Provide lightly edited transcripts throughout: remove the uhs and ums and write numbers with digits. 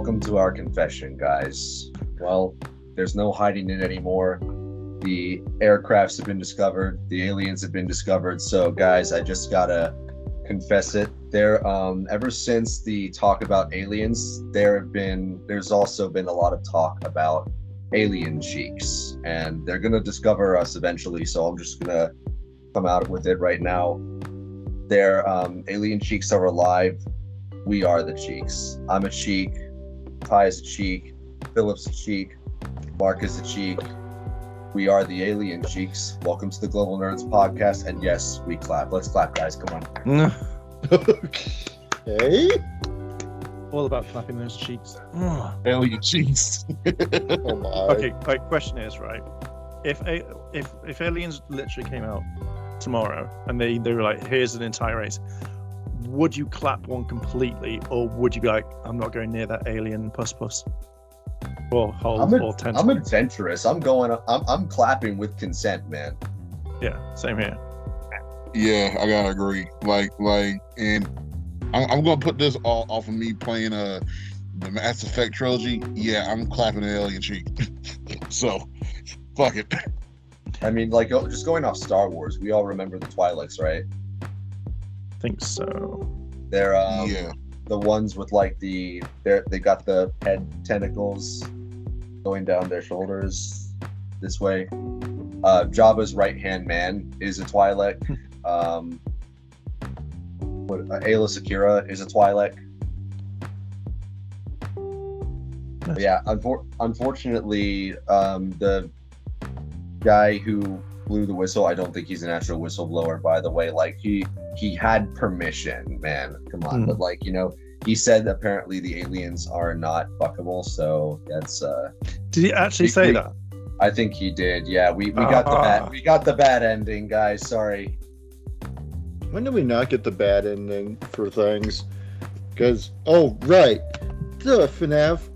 welcome to our confession, guys. Well, there's no hiding it anymore. The aircrafts have been discovered, the aliens have been discovered. So, guys, I just gotta confess it. Ever since the talk about aliens, there's also been a lot of talk about alien cheeks, and they're gonna discover us eventually. So I'm just gonna come out with it right now. Their alien cheeks are alive. We are the cheeks. I'm a cheek. Ty is a cheek. Philip's a cheek. Mark is a cheek. We are the alien cheeks. Welcome to the Global Nerds podcast. And yes, we clap. Let's clap, guys. Come on. Okay. All about clapping those cheeks. Alien cheeks. Oh my. Okay, question is, right, if aliens literally came out tomorrow and they were like, here's an entire race, would you clap one completely, or would you be like, I'm not going near that alien puss or whole or tentacle? I'm adventurous. I'm clapping with consent, man. Yeah, same here. Yeah, I gotta agree. And I'm gonna put this all off of me playing the Mass Effect trilogy. Yeah, I'm clapping the alien cheek. So, fuck it. I mean, like, just going off Star Wars, we all remember the Twi'leks, right? I think so. They're the ones with like they got the head tentacles going down their shoulders this way. Jabba's right hand man is a Twi'lek. Ayla Secura is a Twi'lek. Nice. Yeah, unfortunately, the guy who blew the whistle, I don't think he's an actual whistleblower, by the way. Like, he had permission, man. Come on. But, like, he said apparently the aliens are not fuckable, so that's Did he actually say that? I think he did. Yeah, we got the bad ending, guys. Sorry. When do we not get the bad ending for things? Because, oh, right. The FNAF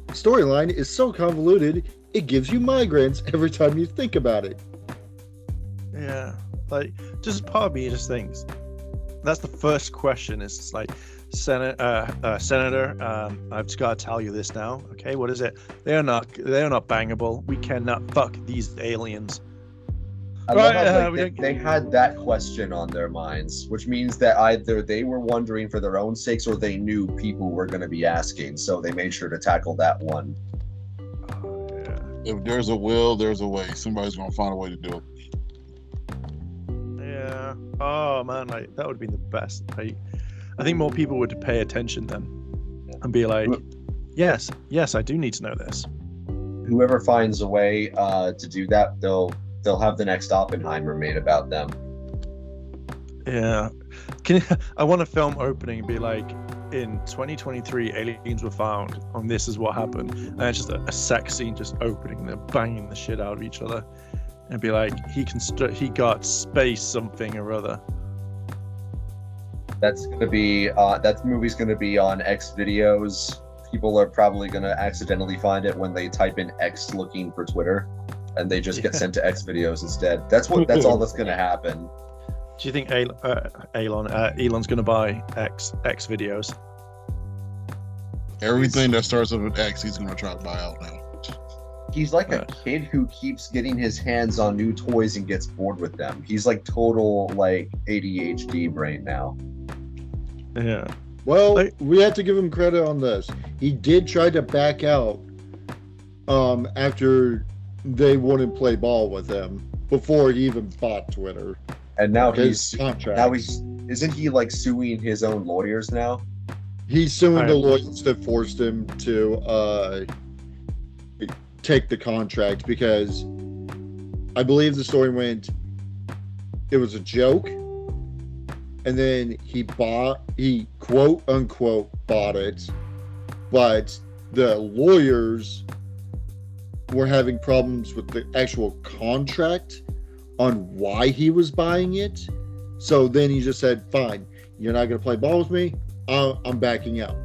storyline is so convoluted, it gives you migraines every time you think about it. Yeah. Like, just part of me just thinks, that's the first question. It's just like, Senator, I've just got to tell you this now. Okay, what is it? They are not bangable. We cannot fuck these aliens. They had that question on their minds, which means that either they were wondering for their own sakes, or they knew people were going to be asking, so they made sure to tackle that one. Yeah. If there's a will, there's a way. Somebody's going to find a way to do it. Yeah. Oh man, like, that would be the best. I think more people would pay attention then and be like, yes, I do need to know this. Whoever finds a way to do that, they'll have the next Oppenheimer made about them. Yeah. I want a film opening and be like, in 2023, aliens were found, and this is what happened. And it's just a sex scene just opening, and they're banging the shit out of each other. And be like, he got space something or other. That's gonna be that movie's gonna be on X videos. People are probably gonna accidentally find it when they type in X looking for Twitter, and they just get sent to X videos instead. That's all that's gonna happen. Do you think Elon's gonna buy X videos? Everything that starts with an X, he's gonna try to buy out now. He's like a kid who keeps getting his hands on new toys and gets bored with them. He's like total like ADHD brain now. Yeah. Well, we have to give him credit on this. He did try to back out after they wouldn't play ball with him before he even bought Twitter. And now isn't he like suing his own lawyers now? He's suing the lawyers that forced him to take the contract, because I believe the story went, it was a joke, and then he quote unquote bought it, but the lawyers were having problems with the actual contract on why he was buying it. So then he just said, fine, you're not going to play ball with me, I'm backing out.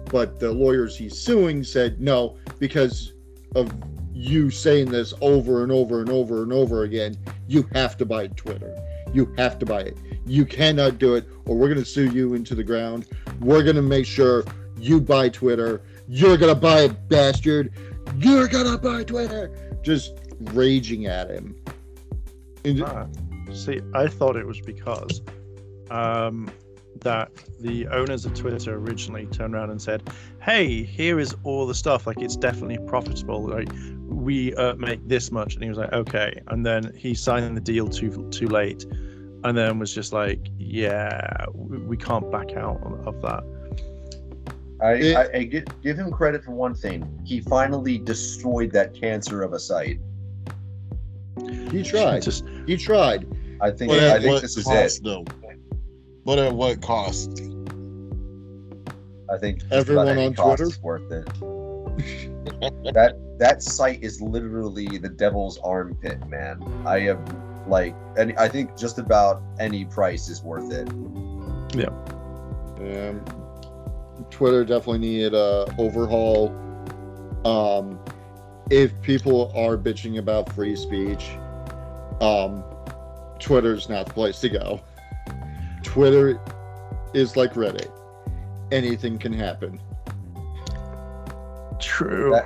But the lawyers he's suing said, no, because of you saying this over and over and over and over again, you have to buy Twitter. You have to buy it. You cannot do it, or we're going to sue you into the ground. We're going to make sure you buy Twitter. You're gonna buy it, bastard. You're gonna buy Twitter. Just raging at him. See, I thought it was because that the owners of Twitter originally turned around and said, hey, here is all the stuff, like it's definitely profitable, like we make this much, and he was like, okay, and then he signed the deal too late, and then was just like, yeah, we can't back out of that. I give him credit for one thing. He finally destroyed that cancer of a site. He tried. He tried. I think this is it. Though? But at what cost? I think everyone on Twitter is worth it. that site is literally the devil's armpit, man. I think just about any price is worth it. Yeah. Twitter definitely needed a overhaul. If people are bitching about free speech, Twitter's not the place to go. Twitter is like Reddit. Anything can happen. True.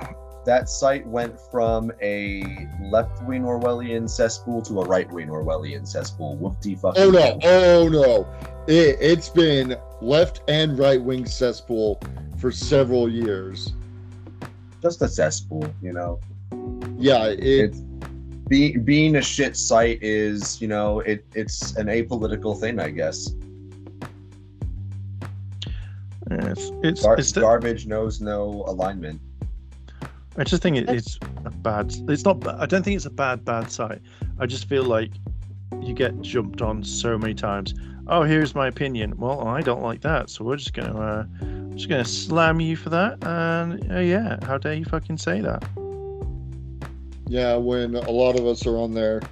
That site went from a left-wing Orwellian cesspool to a right-wing Orwellian cesspool. Whoopty fucking. Oh no! It's been left and right-wing cesspool for several years. Just a cesspool, you know. Yeah, being a shit site is, you know, it's an apolitical thing, I guess. It's garbage knows no alignment. I just think it's a bad. It's not. I don't think it's a bad site. I just feel like you get jumped on so many times. Oh, here's my opinion. Well, I don't like that, so we're just gonna slam you for that. And yeah, how dare you fucking say that? Yeah, when a lot of us are on there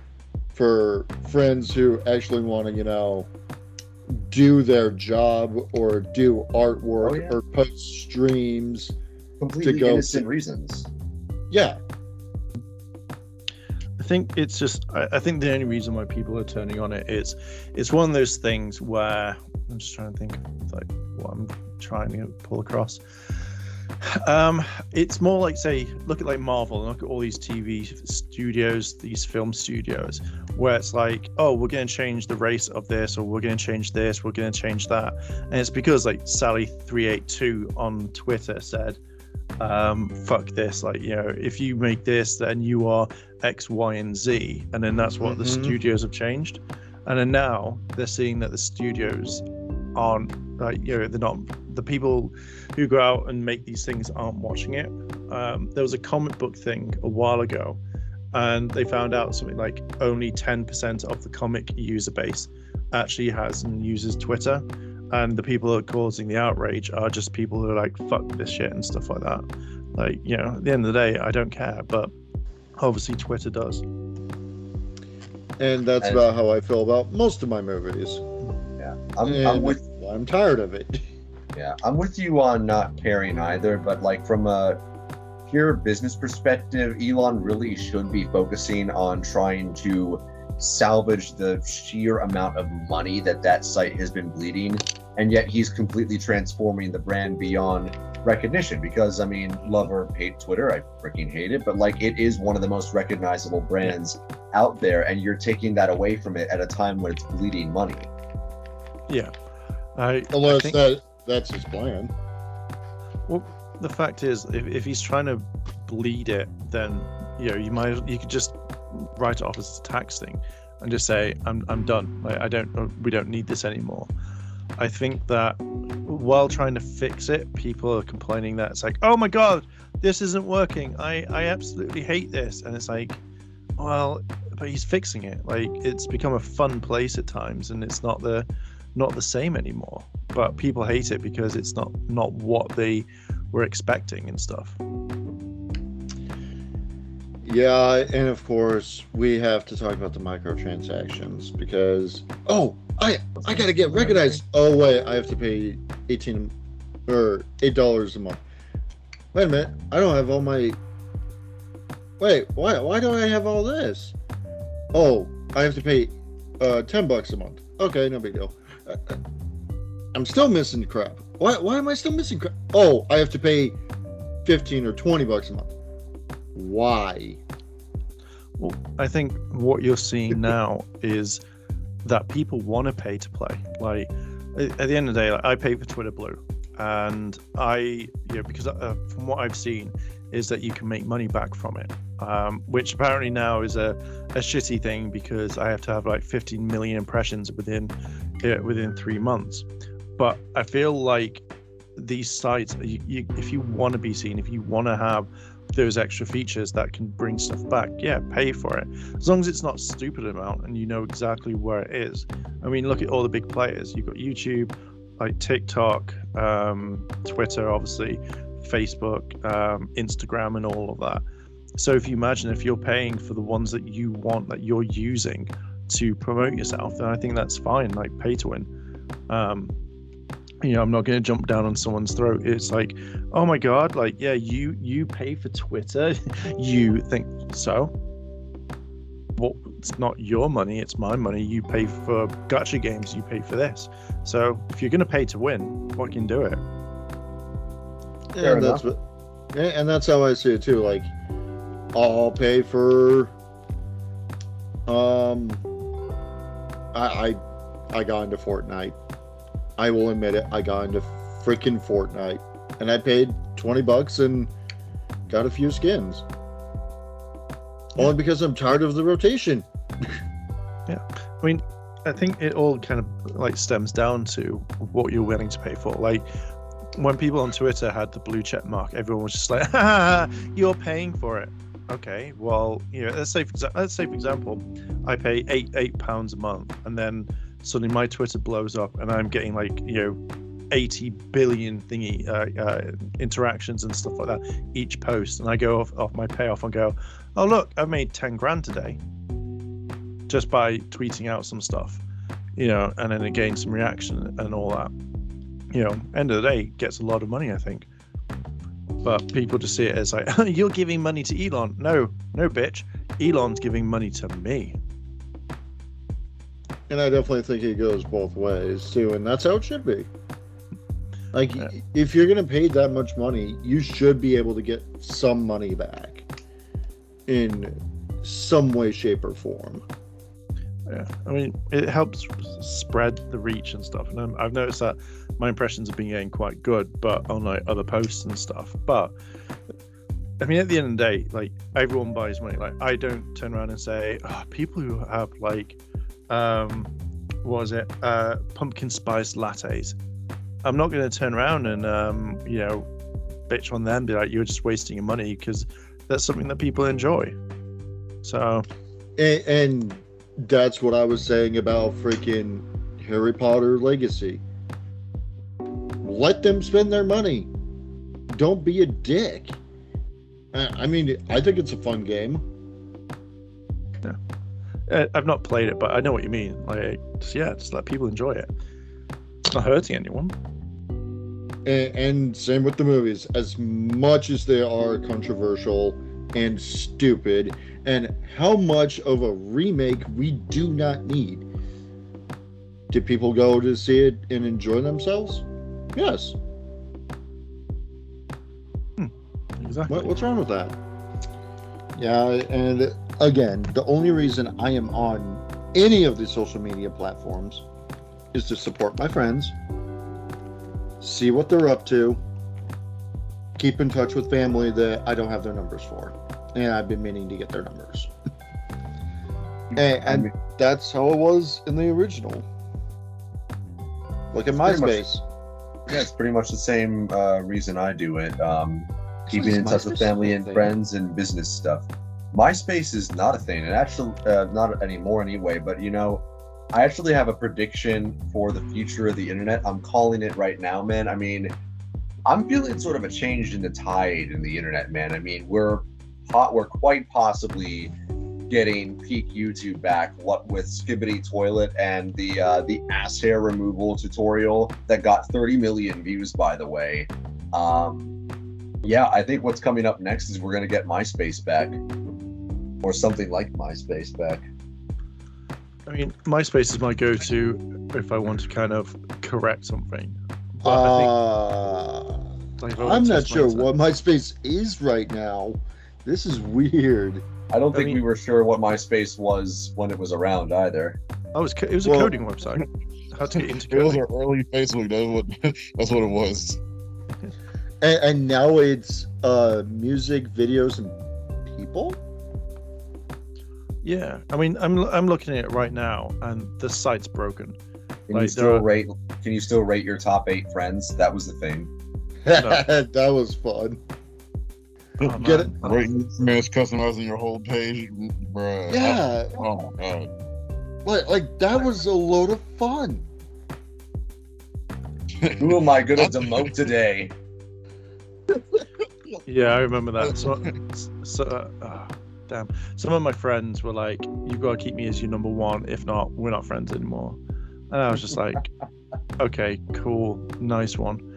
for friends who actually want to, you know, do their job or do artwork or post streams. Completely innocent reasons. Yeah. I think it's just, I think the only reason why people are turning on it is it's one of those things where I'm just trying to think of like what I'm trying to pull across. It's more like, say, look at like Marvel and look at all these TV studios, these film studios, where it's like, oh, we're going to change the race of this, or we're going to change this, we're going to change that. And it's because like Sally382 on Twitter said, fuck this, like, you know, if you make this, then you are X, Y, and Z. And then that's what the studios have changed. And then now they're seeing that the studios aren't, like, you know, they're not, the people who go out and make these things aren't watching it. There was a comic book thing a while ago, and they found out something like only 10% of the comic user base actually has and uses Twitter. And the people that are causing the outrage are just people who are like, fuck this shit and stuff like that. Like, you know, at the end of the day, I don't care, but obviously Twitter does. And that's about how I feel about most of my movies. Yeah, I'm tired of it. Yeah, I'm with you on not caring either, but like from a pure business perspective, Elon really should be focusing on trying to salvage the sheer amount of money that site has been bleeding, and yet he's completely transforming the brand beyond recognition. Because I mean, love or hate Twitter, I freaking hate it, but like it is one of the most recognizable brands out there, and you're taking that away from it at a time when it's bleeding money. Yeah, unless that's his plan. Well, the fact is, if he's trying to bleed it, then you know you could just write it off as a tax thing and just say I'm done. Like we don't need this anymore. I think that while trying to fix it, people are complaining that it's like, oh my god, this isn't working. I absolutely hate this. And it's like, well, but he's fixing it. Like, it's become a fun place at times, and it's not the same anymore. But people hate it because it's not what they were expecting and stuff. Yeah, and of course we have to talk about the microtransactions because I gotta get recognized. Oh wait, I have to pay $8 a month. Wait a minute, I don't have all my. Wait, why don't I have all this? Oh, I have to pay $10 a month. Okay, no big deal. I'm still missing crap. Why am I still missing crap? Oh, I have to pay $15 or $20 a month. Why? Well, I think what you're seeing now is that people want to pay to play. Like at the end of the day, like, I pay for Twitter Blue, and because from what I've seen is that you can make money back from it, which apparently now is a shitty thing because I have to have like 15 million impressions within 3 months. But I feel like these sites, if you want to be seen, if you want to have those extra features that can bring stuff back, pay for it, as long as it's not a stupid amount and you know exactly where it is. I mean, look at all the big players. You've got YouTube, like TikTok, Twitter, obviously, Facebook, Instagram, and all of that. So if you imagine if you're paying for the ones that you want, that you're using to promote yourself, then I think that's fine, like pay to win. I'm not going to jump down on someone's throat. It's like, oh my God, like, yeah, you pay for Twitter. You think so? Well, it's not your money, it's my money. You pay for gacha games, you pay for this. So if you're going to pay to win, fucking do it. And that's how I see it too. Like, I'll pay for I got into Fortnite. I will admit it, I got into freaking Fortnite, and I paid $20 and got a few skins. Only because I'm tired of the rotation. Yeah, I mean, I think it all kind of like stems down to what you're willing to pay for. Like when people on Twitter had the blue check mark, everyone was just like, "You're paying for it." Okay, well, let's say for example, I pay £8 a month, and then suddenly my Twitter blows up and I'm getting like 80 billion interactions and stuff like that each post, and I go off my payoff and go, oh look, I've made 10 grand today just by tweeting out some stuff, and then it gains some reaction and all that. End of the day, gets a lot of money, I think. But people just see it as like, you're giving money to Elon. No bitch, Elon's giving money to me. And I definitely think it goes both ways too, and that's how it should be. Like, if you're gonna pay that much money, you should be able to get some money back in some way, shape, or form. Yeah, I mean, it helps spread the reach and stuff, and I've noticed that my impressions have been getting quite good, but on like other posts and stuff. But I mean, at the end of the day, like, everyone buys money. Like, I don't turn around and say, people who have like pumpkin spice lattes, I'm not going to turn around and bitch on them, be like, you're just wasting your money, because that's something that people enjoy. So and that's what I was saying about freaking Harry Potter Legacy. Let them spend their money. Don't be a dick. I mean, I think it's a fun game. Yeah. I've not played it, but I know what you mean. Like, just let people enjoy it. It's not hurting anyone. And same with the movies. As much as they are controversial and stupid, and how much of a remake we do not need. Did people go to see it and enjoy themselves? Yes. Exactly. What's wrong with that? Yeah, and again, the only reason I am on any of the social media platforms is to support my friends, see what they're up to, keep in touch with family that I don't have their numbers for, and I've been meaning to get their numbers. and that's how it was in the original. Look at MySpace. It's pretty much the same reason I do it. Keeping in touch with family and friends and business stuff. MySpace is not a thing, and actually not anymore anyway. But I actually have a prediction for the future of the internet. I'm calling it right now, man. I mean, I'm feeling sort of a change in the tide in the internet, man. I mean, we're quite possibly getting peak YouTube back. What with Skibbity Toilet and the ass hair removal tutorial that got 30 million views, by the way. Yeah, I think what's coming up next is we're going to get MySpace back, or something like MySpace back. I mean, MySpace is my go-to if I want to kind of correct something. I'm not sure what MySpace is right now. This is weird. I don't think we were sure what MySpace was when it was around either. It was a coding website. How to get into coding. It was an early Facebook. That's what it was. And now it's music, videos, and people. Yeah, I mean, I'm looking at it right now, and the site's broken. Can you still rate your top 8 friends? That was the thing. That was fun. Oh, Get it? Rating is customizing your whole page, bruh. Yeah. Oh my god. Like that was a load of fun. Who am I gonna demote today? Yeah, I remember that. Damn. Some of my friends were like, "You've got to keep me as your number one. If not, we're not friends anymore." And I was just like, "Okay, cool, nice one."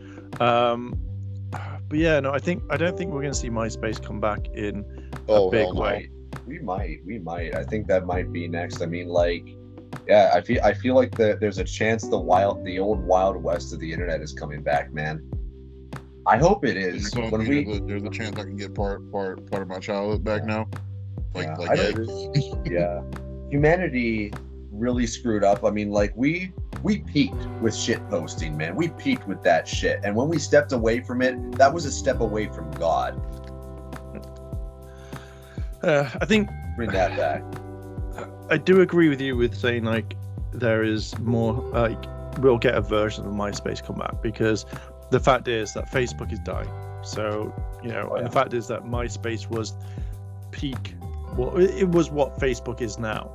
But yeah, no, I don't think we're gonna see MySpace come back in a big way. We might. I think that might be next. I mean, like, yeah, I feel like there's a chance the old Wild West of the internet is coming back, man. I hope it is. There's a chance I can get part of my childhood back now. Yeah. Humanity really screwed up. I mean, like we peaked with shit posting, man. We peaked with that shit, and when we stepped away from it, that was a step away from God. I think bring that back. I do agree with you with saying like there is more. Like we'll get a version of MySpace come back, because the fact is that Facebook is dying. So and the fact is that MySpace was peak. Well, it was what Facebook is now.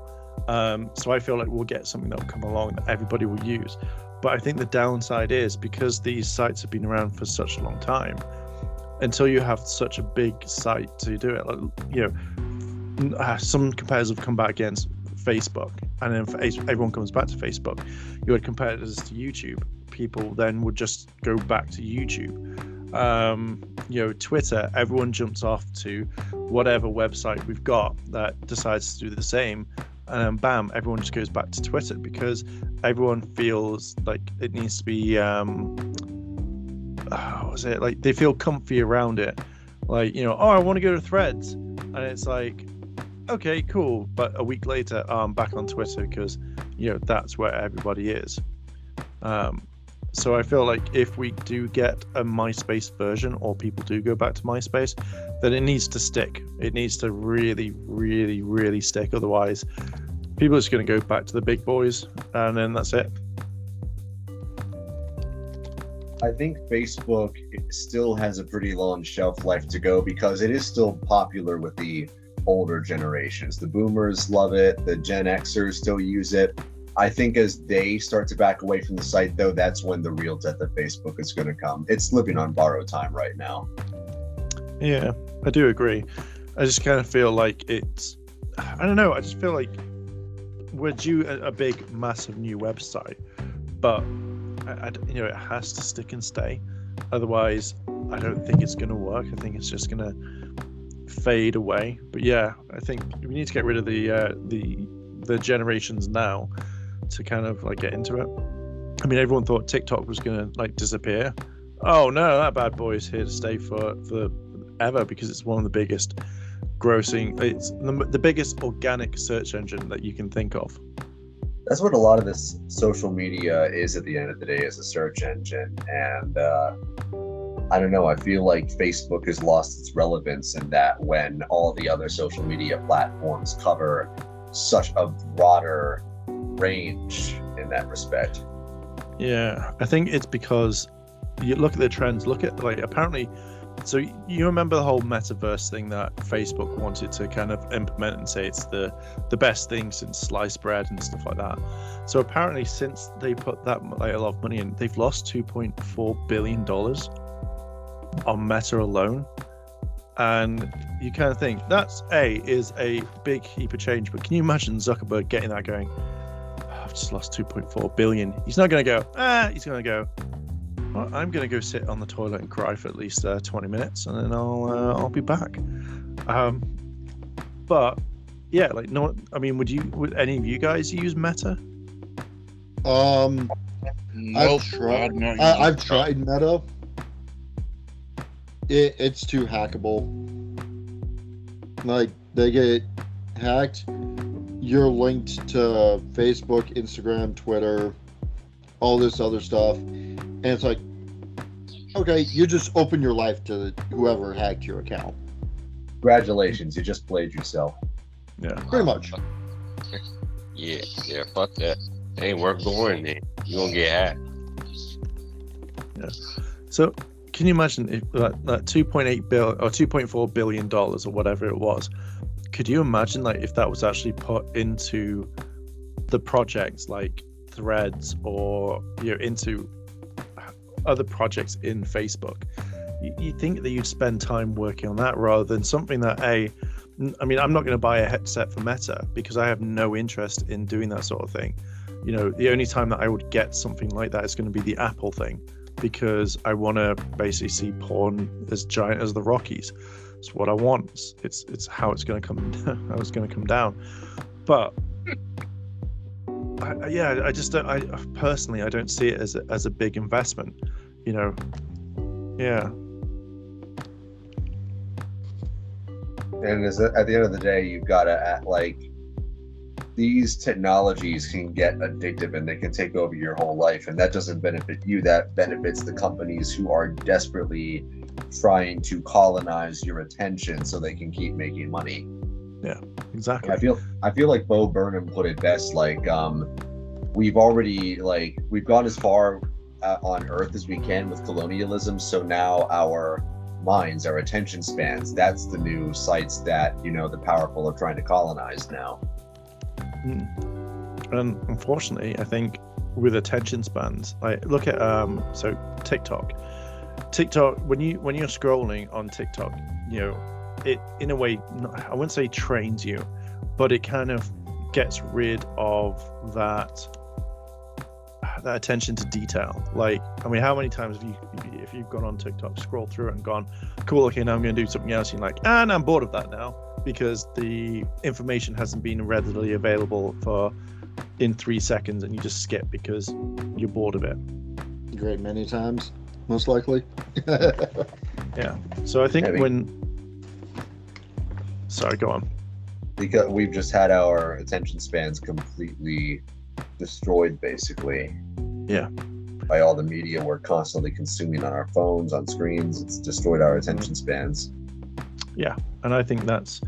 So I feel like we'll get something that will come along that everybody will use. But I think the downside is, because these sites have been around for such a long time, until you have such a big site to do it, like, some competitors have come back against Facebook, and then everyone comes back to Facebook. You had competitors to YouTube. People then would just go back to YouTube. Twitter, everyone jumps off to whatever website we've got that decides to do the same, and then bam, everyone just goes back to Twitter, because everyone feels like it needs to be they feel comfy around it, like, I want to go to Threads, and it's like, okay, cool, but a week later I'm back on Twitter, because that's where everybody is. So I feel like if we do get a MySpace version, or people do go back to MySpace, then it needs to stick. It needs to really, really, really stick. Otherwise, people are just going to go back to the big boys, and then that's it. I think Facebook still has a pretty long shelf life to go, because it is still popular with the older generations. The boomers love it. The Gen Xers still use it. I think as they start to back away from the site, though, that's when the real death of Facebook is going to come. It's living on borrowed time right now. Yeah, I do agree. I just kind of feel like I don't know. I just feel like we're due a big, massive new website, but it has to stick and stay. Otherwise, I don't think it's going to work. I think it's just going to fade away. But yeah, I think we need to get rid of the generations now to kind of like get into it. I mean, everyone thought TikTok was gonna like disappear. Oh no, that bad boy is here to stay for ever, because it's one of the biggest grossing. It's the biggest organic search engine that you can think of. That's what a lot of this social media is at the end of the day, is a search engine. And I don't know, I feel like Facebook has lost its relevance in that, when all the other social media platforms cover such a broader range in that respect. Yeah, I think it's because you look at the trends, apparently, so you remember the whole metaverse thing that Facebook wanted to kind of implement and say it's the best thing since sliced bread and stuff like that. So apparently, since they put that a lot of money in, they've lost $2.4 billion on Meta alone. And you kind of think is a big heap of change, but can you imagine Zuckerberg getting that going, I've just lost 2.4 billion. He's not going to go, he's going to go, well, I'm going to go sit on the toilet and cry for at least 20 minutes, and then I'll be back. But yeah, like, no, I mean, would any of you guys use Meta? I've tried Meta. it's too hackable. Like, they get hacked, you're linked to Facebook, Instagram, Twitter, all this other stuff, and it's like, okay, you just open your life to whoever hacked your account. Congratulations, you just played yourself. Yeah. Pretty much. Yeah, fuck that. It ain't worth going there. You gonna get hacked. Yeah. So, can you imagine if that 2.8 billion or 2.4 billion dollars or whatever it was? Could you imagine like if that was actually put into the projects like Threads or into other projects in Facebook? You think that you'd spend time working on that rather than something that I mean, I'm not going to buy a headset for Meta because I have no interest in doing that sort of thing. The only time that I would get something like that is going to be the Apple thing, because I want to basically see porn as giant as the Rockies. It's what I want. It's how it's going to come down. But I just don't. I personally, I don't see it as a big investment. Yeah. And at the end of the day, you've got to act like these technologies can get addictive and they can take over your whole life. And that doesn't benefit you. That benefits the companies who are desperately trying to colonize your attention so they can keep making money. Yeah, exactly. I feel like Bo Burnham put it best. Like, we've gone as far on Earth as we can with colonialism. So now our minds, our attention spans, that's the new sites that the powerful are trying to colonize now. And unfortunately, I think with attention spans, like look at so TikTok when you're scrolling on TikTok, it in a way, I wouldn't say trains you, but it kind of gets rid of that attention to detail. Like, I mean, how many times if you've gone on TikTok, scrolled through it and gone, cool, okay, now I'm going to do something else, you're like, and I'm bored of that now because the information hasn't been readily available in 3 seconds, and you just skip because you're bored of it. Great many times, most likely. Yeah. So I think sorry, go on. Because we've just had our attention spans completely destroyed, basically. Yeah. By all the media we're constantly consuming on our phones, on screens. It's destroyed our attention spans. Yeah, and I think that's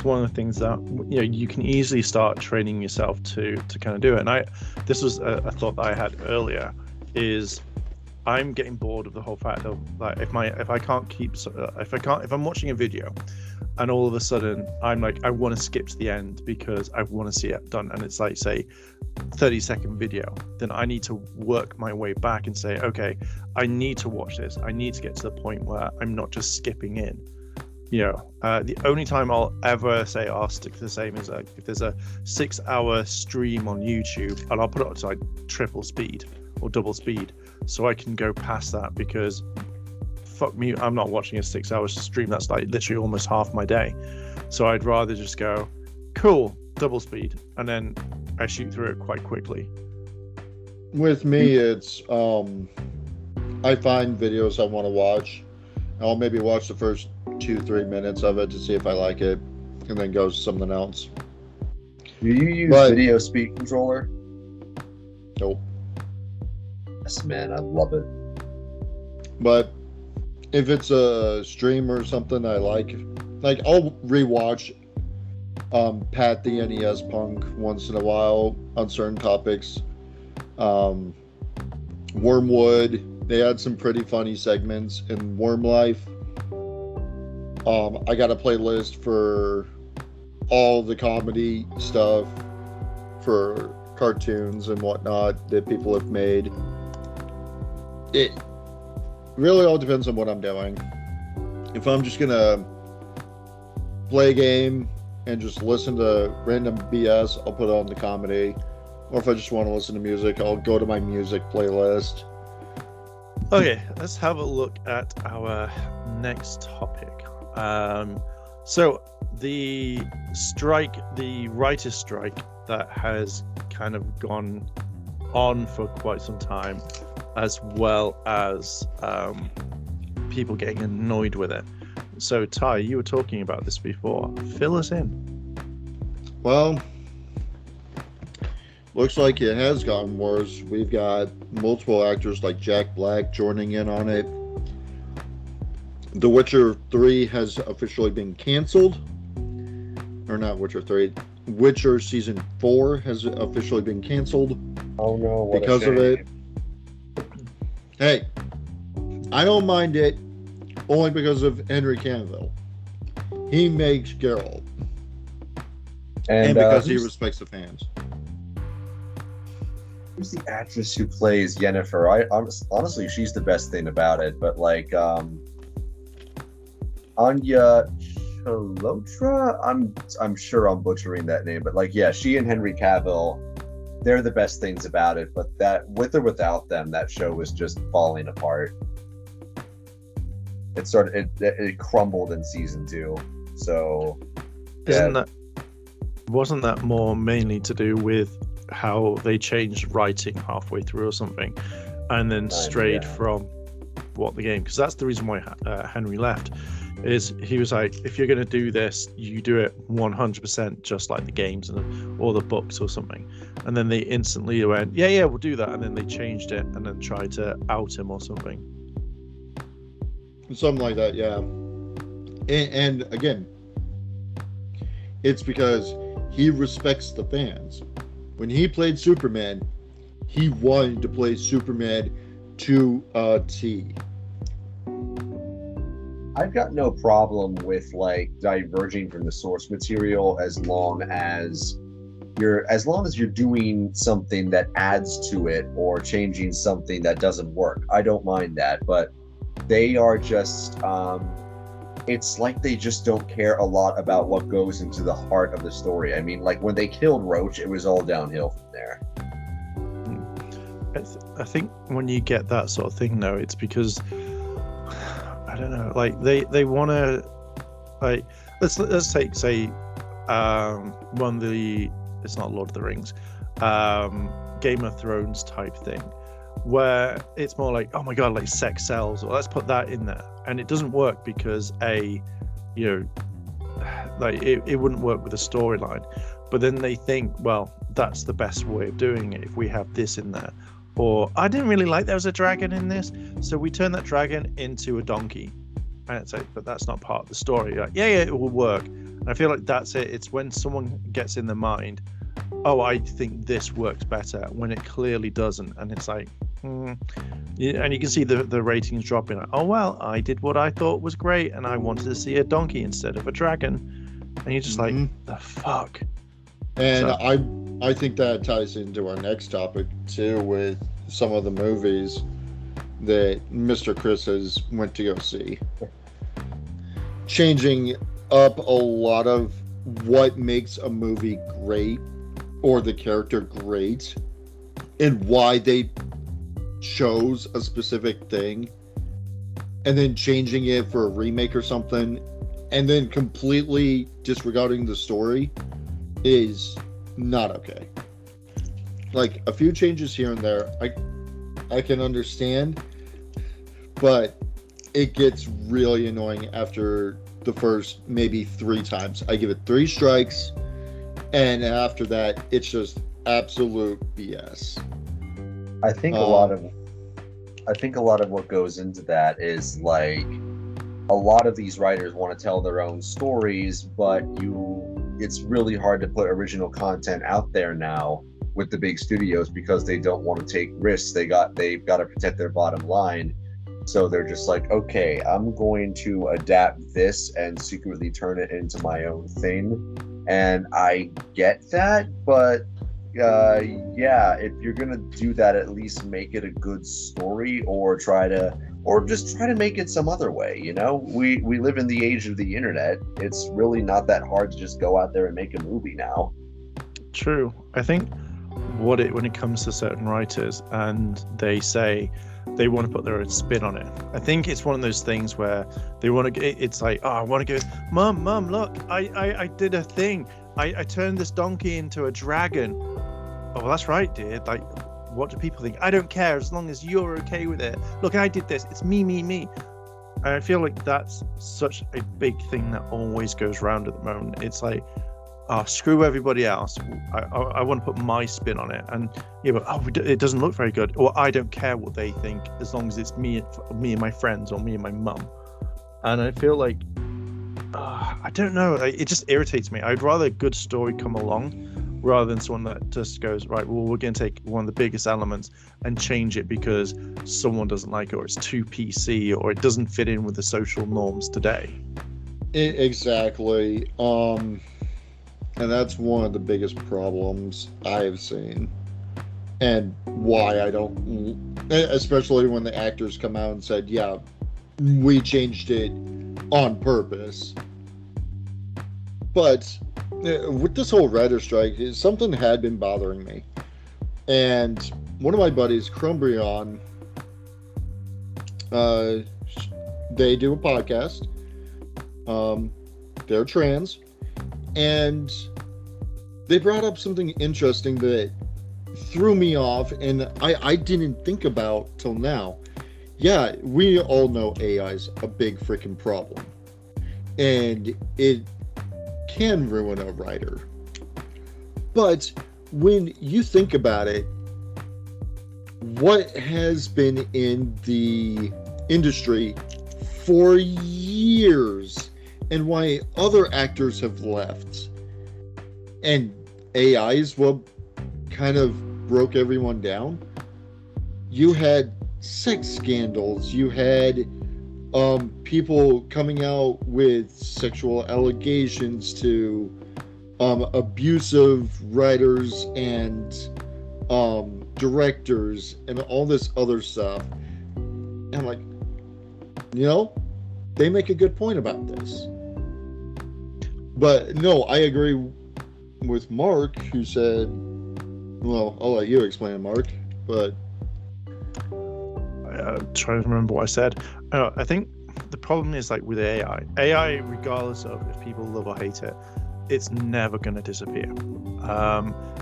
one of the things that you can easily start training yourself to kind of do it. And this was a thought that I had earlier, is I'm getting bored of the whole fact of like if I'm watching a video and all of a sudden I'm like, I want to skip to the end because I want to see it done, and it's like, say, 30-second video, then I need to work my way back and say, okay, I need to watch this. I need to get to the point where I'm not just skipping in. The only time I'll ever say I'll stick to the same is if there's a 6-hour stream on YouTube, and I'll put it up to like triple speed or double speed so I can go past that, because fuck me, I'm not watching a 6-hour stream. That's like literally almost half my day. So I'd rather just go, cool, double speed, and then I shoot through it quite quickly. With me, it's I find videos I want to watch. I'll maybe watch the first 2-3 minutes of it to see if I like it, and then go to something else. Do you use video speed controller? Nope. Yes, man, I love it. But if it's a stream or something I like I'll rewatch Pat the NES Punk once in a while on certain topics. Wormwood, they had some pretty funny segments in Worm Life. I got a playlist for all the comedy stuff for cartoons and whatnot that people have made. It really all depends on what I'm doing. If I'm just gonna play a game and just listen to random BS, I'll put on the comedy. Or if I just want to listen to music, I'll go to my music playlist. Okay, let's have a look at our next topic. So the writer's strike that has kind of gone on for quite some time, as well as people getting annoyed with it. So, Ty, you were talking about this before. Fill us in. Well, looks like it has gotten worse. We've got multiple actors like Jack Black joining in on it. The Witcher 3 has officially been canceled. Or not Witcher 3. Witcher Season 4 has officially been canceled. Oh no, because of it. Hey, I don't mind it only because of Henry Cavill. He makes Geralt. And because he respects the fans. Who's the actress who plays Yennefer? Honestly, she's the best thing about it. But like Anya Chalotra, I'm sure I'm butchering that name, but like yeah, she and Henry Cavill, they're the best things about it. But that with or without them, that show was just falling apart. It crumbled in season 2. So wasn't that more mainly to do with how they changed writing halfway through or something, and then strayed from what the game? Because that's the reason why Henry left. Is he was like, if you're going to do this, you do it 100% just like the games or the books or something. And then they instantly went, yeah, we'll do that. And then they changed it and then tried to out him or something. Something like that, yeah. And again, it's because he respects the fans. When he played Superman, he wanted to play Superman to a T. I've got no problem with like diverging from the source material as long as you're doing something that adds to it or changing something that doesn't work. I don't mind that, but they are just it's like they just don't care a lot about what goes into the heart of the story. I mean, like when they killed Roach, it was all downhill from there. I think when you get that sort of thing, though, it's because I don't know, like they want to, like let's take say one of the, it's not Lord of the Rings, Game of Thrones type thing, where it's more like, oh my god, like sex sells, or let's put that in there, and it doesn't work because like it wouldn't work with a storyline. But then they think, well, that's the best way of doing it if we have this in there. Or I didn't really like there was a dragon in this, so we turn that dragon into a donkey. And it's like, but that's not part of the story. Like, yeah, it will work. And I feel like that's it. It's when someone gets in their mind, oh, I think this works better, when it clearly doesn't. And it's like, and you can see the ratings dropping. Like, oh, well, I did what I thought was great, and I wanted to see a donkey instead of a dragon. And you're just like, the fuck? And so, I think that ties into our next topic too, with some of the movies that Mr. Chris has went to go see. Changing up a lot of what makes a movie great or the character great and why they chose a specific thing, and then changing it for a remake or something, and then completely disregarding the story is not okay. Like a few changes here and there, I can understand, but it gets really annoying after the first maybe 3 times. I give it 3 strikes, and after that, it's just absolute BS. I think a lot of what goes into that is like a lot of these writers want to tell their own stories, but it's really hard to put original content out there now with the big studios because they don't want to take risks. They've got to protect their bottom line. So they're just like, okay, I'm going to adapt this and secretly turn it into my own thing. And I get that, but if you're gonna do that, at least make it a good story, or just try to make it some other way. You know, we live in the age of the internet. It's really not that hard to just go out there and make a movie now. True. I think when it comes to certain writers and they say they want to put their own spin on it, I think it's one of those things where they want to. It's like, oh, I want to go, Mum, look, I did a thing. I turned this donkey into a dragon. Oh, well, that's right, dear. Like, what do people think? I don't care as long as you're okay with it. Look, I did this. It's me. I feel like that's such a big thing that always goes round at the moment. It's like, oh, screw everybody else. I want to put my spin on it. And yeah, but it doesn't look very good. Or I don't care what they think as long as it's me and my friends or me and my mum. And I feel like, I don't know. It just irritates me. I'd rather a good story come along rather than someone that just goes, right, well, we're going to take one of the biggest elements and change it because someone doesn't like it, or it's too PC, or it doesn't fit in with the social norms today. Exactly. And that's one of the biggest problems I've seen. And why I don't, especially when the actors come out and said, yeah, we changed it on purpose. But with this whole writer strike, something had been bothering me. And one of my buddies, Crumbrion, they do a podcast. They're trans. And they brought up something interesting that threw me off, and I didn't think about till now. Yeah, we all know AI's a big freaking problem. And it can ruin a writer. But when you think about it, what has been in the industry for years, and why other actors have left, and AI is what kind of broke everyone down. You had sex scandals, you had people coming out with sexual allegations to abusive writers and directors and all this other stuff. And I'm like, they make a good point about this. But no, I agree with Mark, who said, well, I'll let you explain it, Mark, but I'm trying to remember what I said. I think the problem is, like, with AI, regardless of if people love or hate it, it's never going to disappear.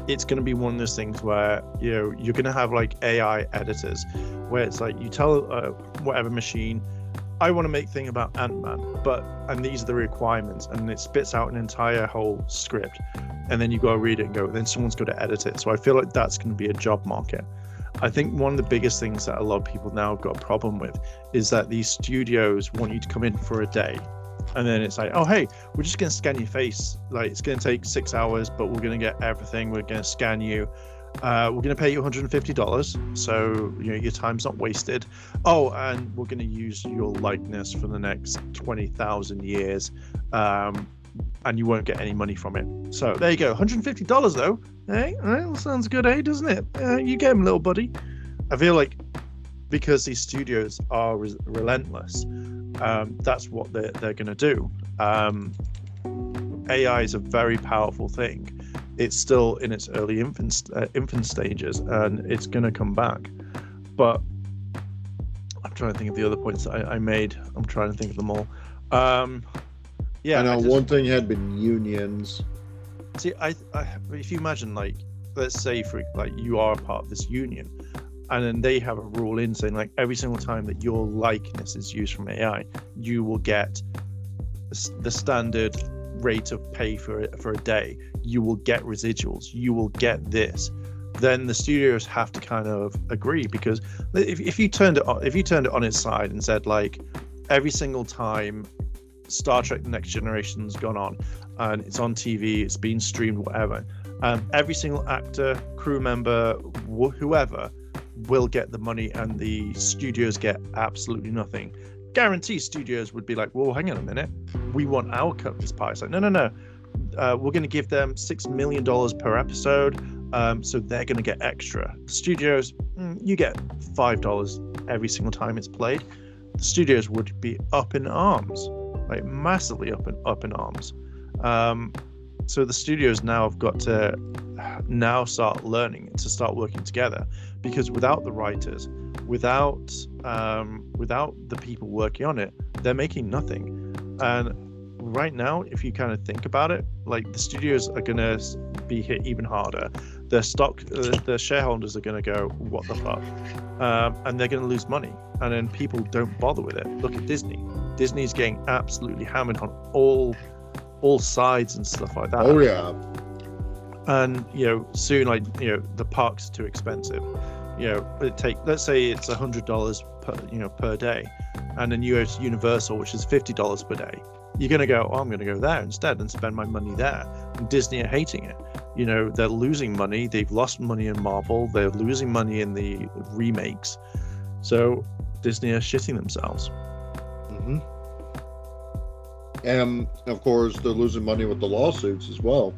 It's going to be one of those things where, you're going to have like AI editors where it's like you tell whatever machine, I want to make thing about Ant-Man, and these are the requirements, and it spits out an entire whole script, and then you go read it and go, then someone's got to edit it. So I feel like that's going to be a job market. I think one of the biggest things that a lot of people now have got a problem with is that these studios want you to come in for a day, and then it's like, oh, hey, we're just going to scan your face. Like, it's going to take 6 hours, but we're going to get everything. We're going to scan you. We're going to pay you $150, so your time's not wasted. Oh, and we're going to use your likeness for the next 20,000 years, and you won't get any money from it. So there you go, $150 though. Hey, well, sounds good, doesn't it? You get him, little buddy. I feel like because these studios are relentless, that's what they're going to do. AI is a very powerful thing. It's still in its early infant stages, and it's going to come back. But I'm trying to think of the other points that I made. I'm trying to think of them all. Yeah, I know one thing had been unions. See, if you imagine, like, let's say you are a part of this union, and then they have a rule in saying, like, every single time that your likeness is used from AI, you will get the standard rate of pay for a day. You will get residuals. You will get this. Then the studios have to kind of agree, because if you turned it on its side and said, like, every single time Star Trek: The Next Generation's gone on and it's on TV, it's been streamed, whatever, every single actor, crew member, whoever will get the money, and the studios get absolutely nothing. Guarantee studios would be like, well, hang on a minute, we want our cut of this pie. It's like, no, we're going to give them $6 million per episode, so they're going to get extra. The studios, you get $5 every single time it's played. The studios would be up in arms, like massively up in arms. So the studios now have got to start learning to start working together, because without the writers, without the people working on it, they're making nothing. And right now, if you kind of think about it, like, the studios are going to be hit even harder. Their shareholders are going to go, what the fuck? And they're going to lose money, and then people don't bother with it. Look at Disney. Disney's getting absolutely hammered on all sides and stuff like that. Oh yeah. And soon, like the parks are too expensive. Let's say it's $100 per day, and then you go to Universal, which is $50 per day. You're gonna go, I'm gonna go there instead and spend my money there. And Disney are hating it. They're losing money. They've lost money in Marvel. They're losing money in the remakes. So Disney are shitting themselves. Mm-hmm. And of course, they're losing money with the lawsuits as well.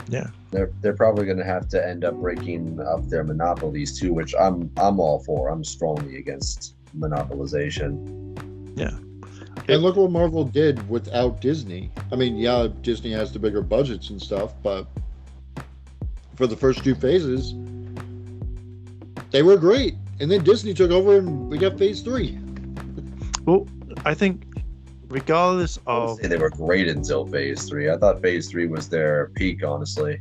Yeah. They're probably going to have to end up breaking up their monopolies too, which I'm all for. I'm strongly against monopolization. Yeah. And look what Marvel did without Disney. I mean, yeah, Disney has the bigger budgets and stuff, but for the first 2 phases, they were great. And then Disney took over and we got phase 3. Well, I think regardless I would of... say they were great until phase 3. I thought phase 3 was their peak, honestly.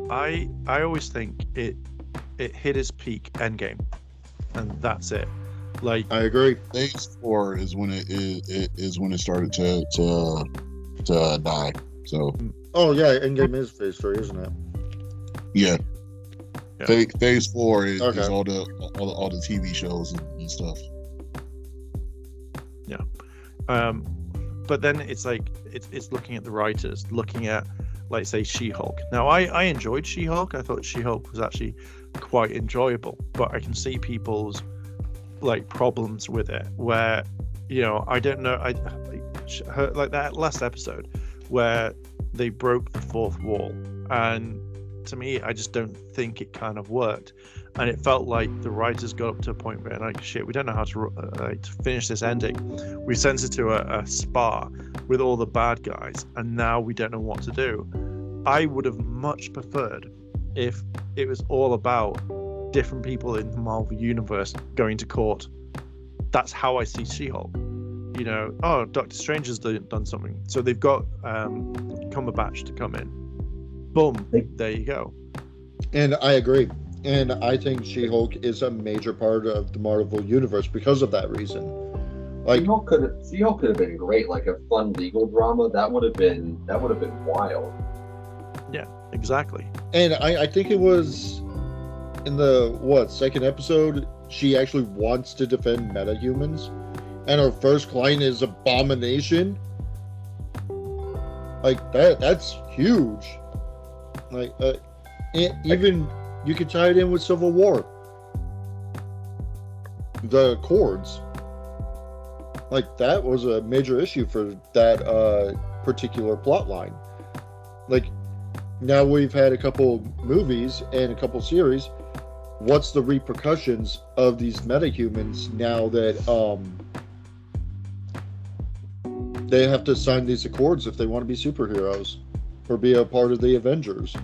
I always think it hit its peak Endgame, and that's it. Like, I agree. Phase 4 is when it started to die. So. Oh yeah, Endgame is phase 3, isn't it? Yeah. Yeah. Phase 4 is Okay. all the TV shows and stuff. Yeah. But then it's like it's looking at the writers, looking at, like, say, She-Hulk. Now I enjoyed She-Hulk. I thought She-Hulk was actually quite enjoyable, but I can see people's like problems with it, where I don't know, like that last episode where they broke the fourth wall, and to me, I just don't think it kind of worked. And it felt like the writers got up to a point where, like, shit, we don't know how to finish this ending. We sent it to a spa with all the bad guys, and now we don't know what to do. I would have much preferred if it was all about different people in the Marvel Universe going to court. That's how I see She-Hulk. Doctor Strange has done something. So they've got Cumberbatch to come in. Boom, there you go. And I agree. And I think She-Hulk is a major part of the Marvel Universe because of that reason. Like, She-Hulk could have been great, like a fun legal drama. That would have been wild. Yeah, exactly. And I think it was in the second episode, she actually wants to defend metahumans, and her first client is Abomination. Like that's huge. Like even you could tie it in with Civil War. The Accords. Like, that was a major issue for that particular plot line. Like, now we've had a couple movies and a couple series. What's the repercussions of these metahumans now that they have to sign these accords if they want to be superheroes or be a part of the Avengers?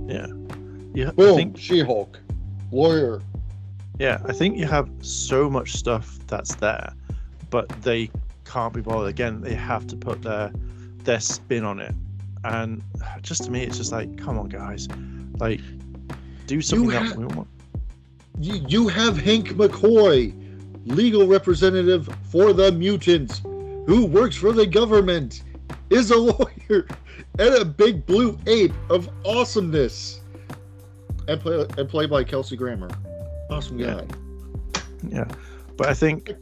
Yeah. Yeah. Boom, She-Hulk, lawyer. Yeah, I think you have so much stuff that's there, but they can't be bothered. Again, they have to put their spin on it. And just to me, it's just like, come on, guys. Like, do something else. You have Hank McCoy, legal representative for the mutants, who works for the government, is a lawyer, and a big blue ape of awesomeness. And played by Kelsey Grammer. Awesome guy. Yeah. But I think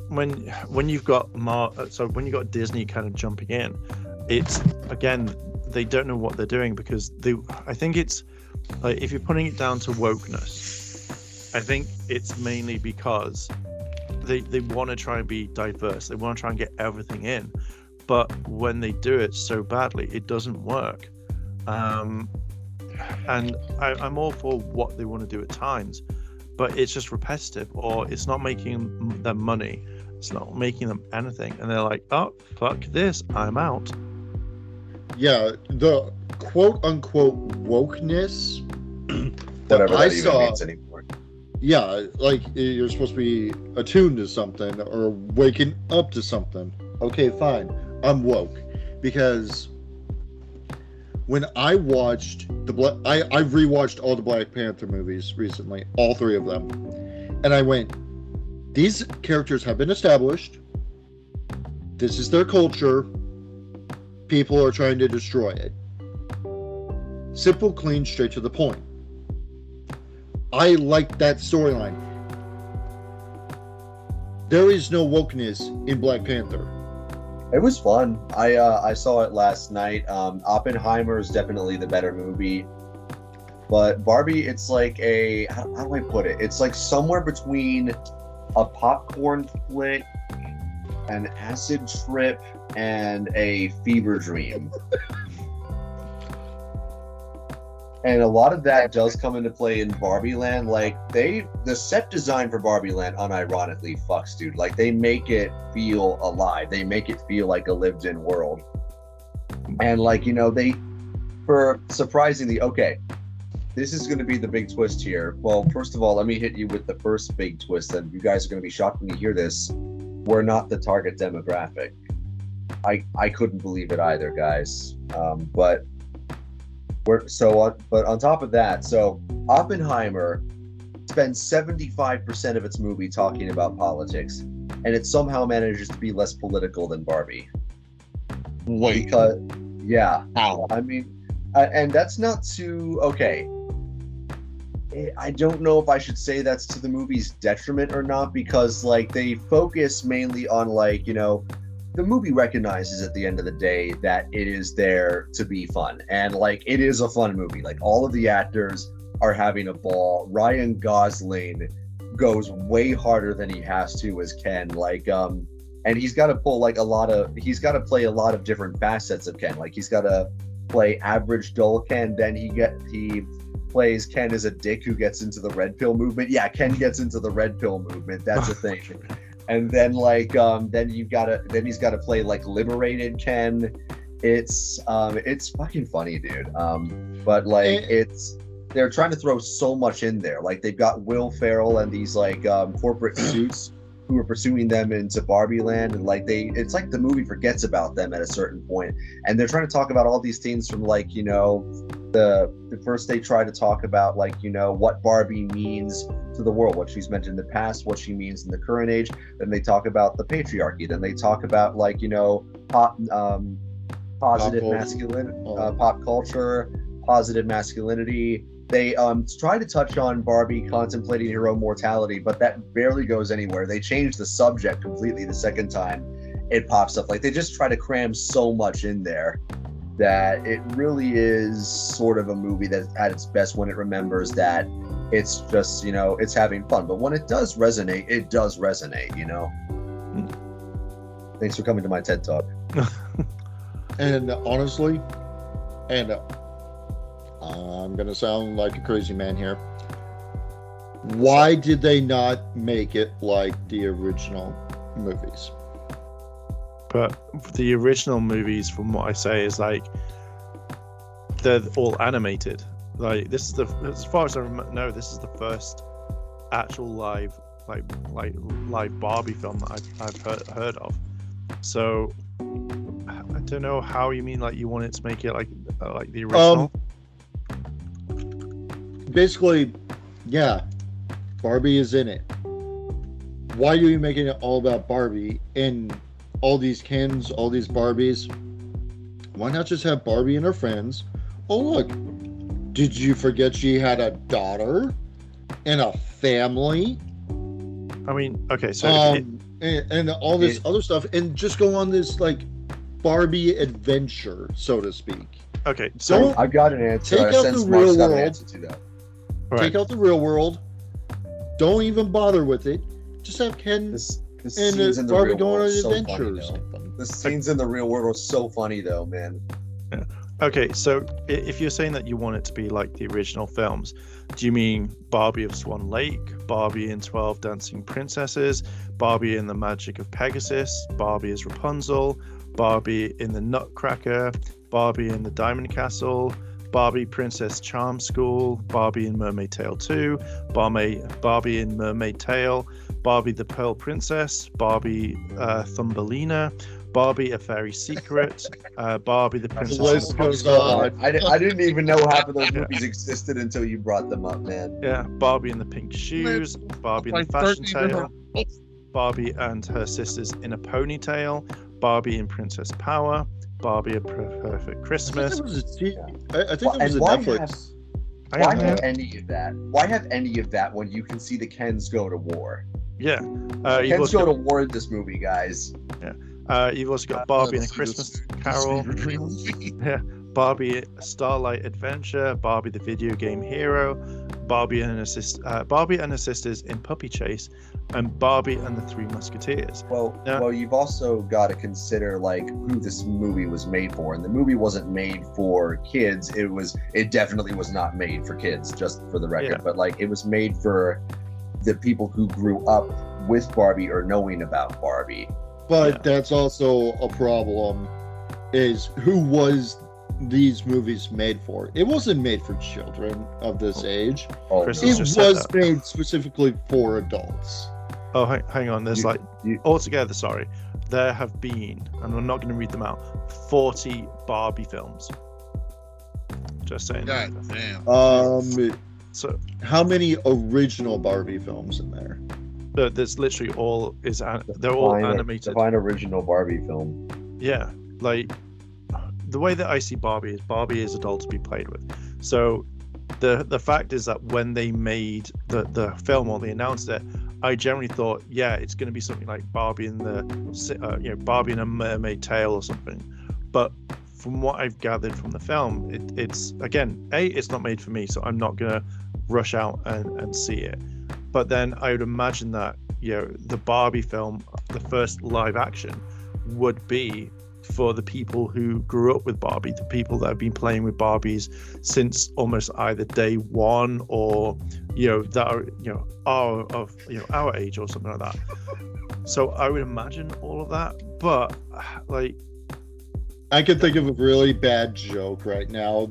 when you've got when you got Disney kind of jumping in, it's, again, they don't know what they're doing, because I think it's like, if you're putting it down to wokeness, I think it's mainly because they want to try and be diverse. They want to try and get everything in, but when they do it so badly, it doesn't work. And I'm all for what they want to do at times, but it's just repetitive, or it's not making them money. It's not making them anything. And they're like, oh, fuck this, I'm out. Yeah, the quote-unquote wokeness Whatever that saw, even means anymore. Yeah, like, you're supposed to be attuned to something or waking up to something. Okay, fine, I'm woke. Because when I watched I rewatched all the Black Panther movies recently, all 3 of them, and I went, these characters have been established. This is their culture. People are trying to destroy it. Simple, clean, straight to the point. I like that storyline. There is no wokeness in Black Panther. It was fun. I saw it last night. Oppenheimer is definitely the better movie. But Barbie, it's like a, how do I put it? It's like somewhere between a popcorn flick, an acid trip, and a fever dream. And a lot of that does come into play in Barbie Land. Like, the set design for Barbie Land unironically fucks, dude. Like, they make it feel alive. They make it feel like a lived-in world. And, like, you know, for surprisingly, okay, this is going to be the big twist here. Well, first of all, let me hit you with the first big twist, and you guys are going to be shocked when you hear this. We're not the target demographic. I couldn't believe it either, guys. But on top of that, so Oppenheimer spends 75% of its movie talking about politics, and it somehow manages to be less political than Barbie. Wait. Because, yeah. How? I mean, and that's not too, okay. I don't know if I should say that's to the movie's detriment or not, because, like, they focus mainly on, like, you know, the movie recognizes at the end of the day that it is there to be fun. And, like, it is a fun movie. Like, all of the actors are having a ball. Ryan Gosling goes way harder than he has to as Ken. Like, and he's got to he's got to play a lot of different facets of Ken. Like, he's got to play average dull Ken, then he plays Ken as a dick who gets into the red pill movement. Yeah, Ken gets into the red pill movement. That's a thing. And then, like, then he's got to play, like, liberated Ken. It's fucking funny, dude. But, like, they're trying to throw so much in there. Like, they've got Will Ferrell and these, like, corporate suits who are pursuing them into Barbie Land, and, like, it's like the movie forgets about them at a certain point. And they're trying to talk about all these things from, like, you know, the first they try to talk about, like, you know, what Barbie means to the world, what she's meant in the past, what she means in the current age. Then they talk about the patriarchy. Then they talk about, like, you know, positive masculinity, pop culture, positive masculinity. They try to touch on Barbie contemplating her own mortality, but that barely goes anywhere. They change the subject completely the second time it pops up. Like, they just try to cram so much in there that it really is sort of a movie that's at its best when it remembers that it's just, you know, it's having fun. But when it does resonate, you know? Thanks for coming to my TED Talk. And honestly, I'm going to sound like a crazy man here. Why did they not make it like the original movies? But the original movies, from what I say, is like they're all animated. Like, this is as far as I know, this is the first actual live Barbie film that I've heard of. So I don't know how you mean, like, you want it to make it like the original. Basically, yeah, Barbie is in it. Why are you making it all about Barbie and all these Kens, all these Barbies? Why not just have Barbie and her friends? Oh, look, did you forget she had a daughter and a family? I mean, okay, so and all this other stuff, and just go on this, like, Barbie adventure, so to speak. Okay, so I've got an answer. Take out the real world. Answer to that. Right. Take out the real world. Don't even bother with it. Just have Ken and Barbie going on adventures. The scenes in the real world are so funny, though, man. Yeah. Okay, so if you're saying that you want it to be like the original films, do you mean Barbie of Swan Lake, Barbie in 12 Dancing Princesses, Barbie in the Magic of Pegasus, Barbie as Rapunzel, Barbie in the Nutcracker, Barbie in the Diamond Castle, Barbie Princess Charm School, Barbie in Mermaid Tale 2, Barbie in Mermaid Tale, Barbie the Pearl Princess, Barbie Thumbelina, Barbie A Fairy Secret, Barbie the Princess. I didn't even know half of those movies existed until you brought them up, man. Yeah, Barbie in the Pink Shoes, Barbie in the Fashion Tale. Barbie and her sisters in a ponytail, Barbie in Princess Power, Barbie a Perfect Christmas. I think it was a Netflix. Why have any of that? Why have any of that when you can see the Kens go to war? Yeah. Kens go to war in this movie, guys. Yeah. You've also got Barbie and a Christmas Carol. Yeah. Barbie a Starlight Adventure, Barbie the Video Game Hero, Barbie and her sisters in Puppy Chase, and Barbie and the Three Musketeers. Well, you've also got to consider like who this movie was made for, and the movie wasn't made for kids. It definitely was not made for kids, just for the record. Yeah. But like, it was made for the people who grew up with Barbie or knowing about Barbie. But that's also a problem. Is who was these movies made for? It wasn't made for children of this age. Oh, Chris it has just said was that. made specifically for adults. Oh, hang on. There's altogether, sorry, there have been, and I'm not going to read them out, 40 Barbie films. Just saying. God damn. So How many original Barbie films in there? there's literally they're all animated. Define original Barbie film. Yeah, like the way that I see Barbie is adult to be played with. So the fact is that when they made the film or they announced it, I generally thought, yeah, it's going to be something like Barbie in Barbie in a Mermaid Tale or something. But from what I've gathered from the film, it's again, it's not made for me, so I'm not going to rush out and see it. But then I would imagine that the Barbie film, the first live action, would be for the people who grew up with Barbie, the people that have been playing with Barbies since almost either day one or that are of our age or something like that. So I would imagine all of that, but like I can think of a really bad joke right now.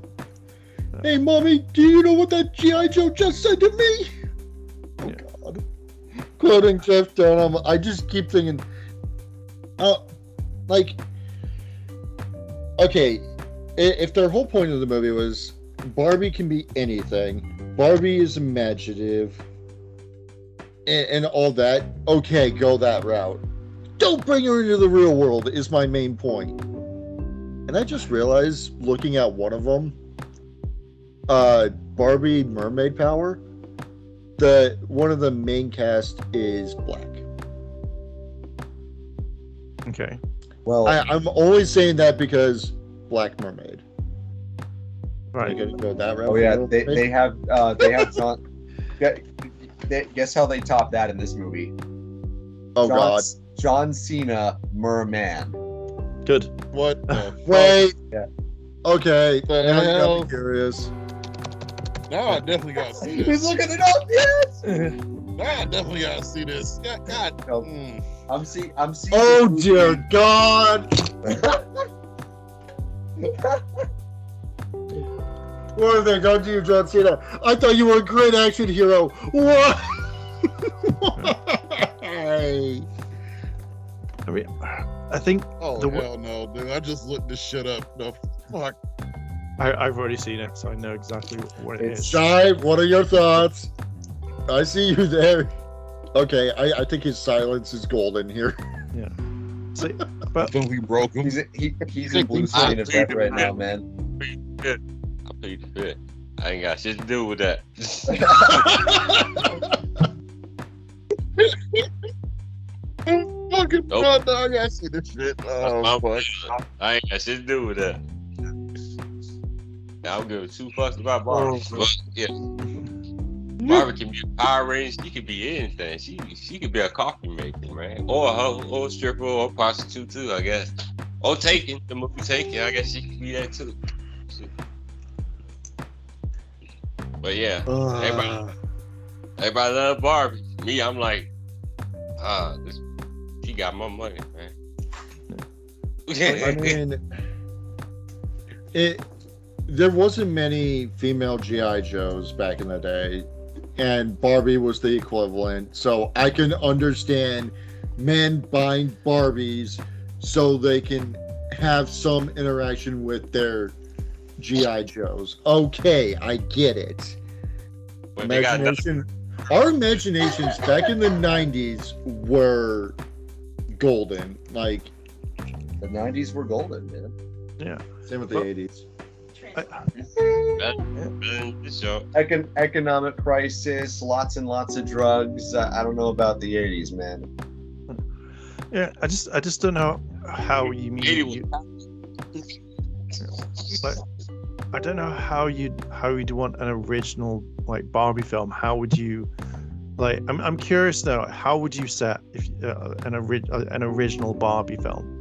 Hey, mommy, do you know what that G.I. Joe just said to me? Oh, Yeah. God. Quoting Jeff Dunham, I just keep thinking, okay, if their whole point of the movie was Barbie can be anything, Barbie is imaginative, and all that, okay, go that route. Don't bring her into the real world is my main point. And I just realized, looking at one of them, Barbie Mermaid Power, one of the main cast is black. okay. Well, I'm only saying that because Black Mermaid. Right. Are you gonna go that route? oh yeah, they have John. Guess how they top that in this movie? Oh God! John Cena, Merman. Good. What the Wait. Yeah. Okay. The Now you got hell? me curious. Now I definitely gotta see He's this. looking it up. Yes. Now I definitely gotta see this. God. No. Mm. I'm seeing. Oh this dear movie. God! What are they going to do, John Cena? I thought you were a great action hero. What? Why? I mean, I think Oh The- hell no, dude! I just looked this shit up. The fuck. I've already seen it, so I know exactly what it It's is. Shy, what are your thoughts? I see you there. Okay, I think his silence is golden here. See, I but think we broke him. He's in blue screen of death right now, man. I plead the fifth. I ain't got shit to do with that. Fucking Nope. no, dog, I see this shit. Oh fuck. I ain't got shit to do with that. I don't give two fucks about Barbie. Oh, But yeah, Barbie can be a Power Ranger. She could be anything. She could be a coffee maker, man, or a stripper or a prostitute too, I guess. Or Taken, the movie Taken. I guess she could be that too. Shit. But yeah, everybody love Barbie. Me, I'm like, she got my money, man. I mean, there wasn't many female G.I. Joes back in the day, and Barbie was the equivalent. So I can understand men buying Barbies so they can have some interaction with their G.I. Joes. Okay, I get it. But they got Imagination. our imaginations back in the 90s were golden. Like, the 90s were golden, man. Yeah. Same with the 80s. Economic crisis, lots and lots of drugs. I don't know about the 80s, man. Yeah, I just don't know how you mean. Like, I don't know how you'd want an original like Barbie film. How would you like? I'm curious though. How would you set if an original Barbie film?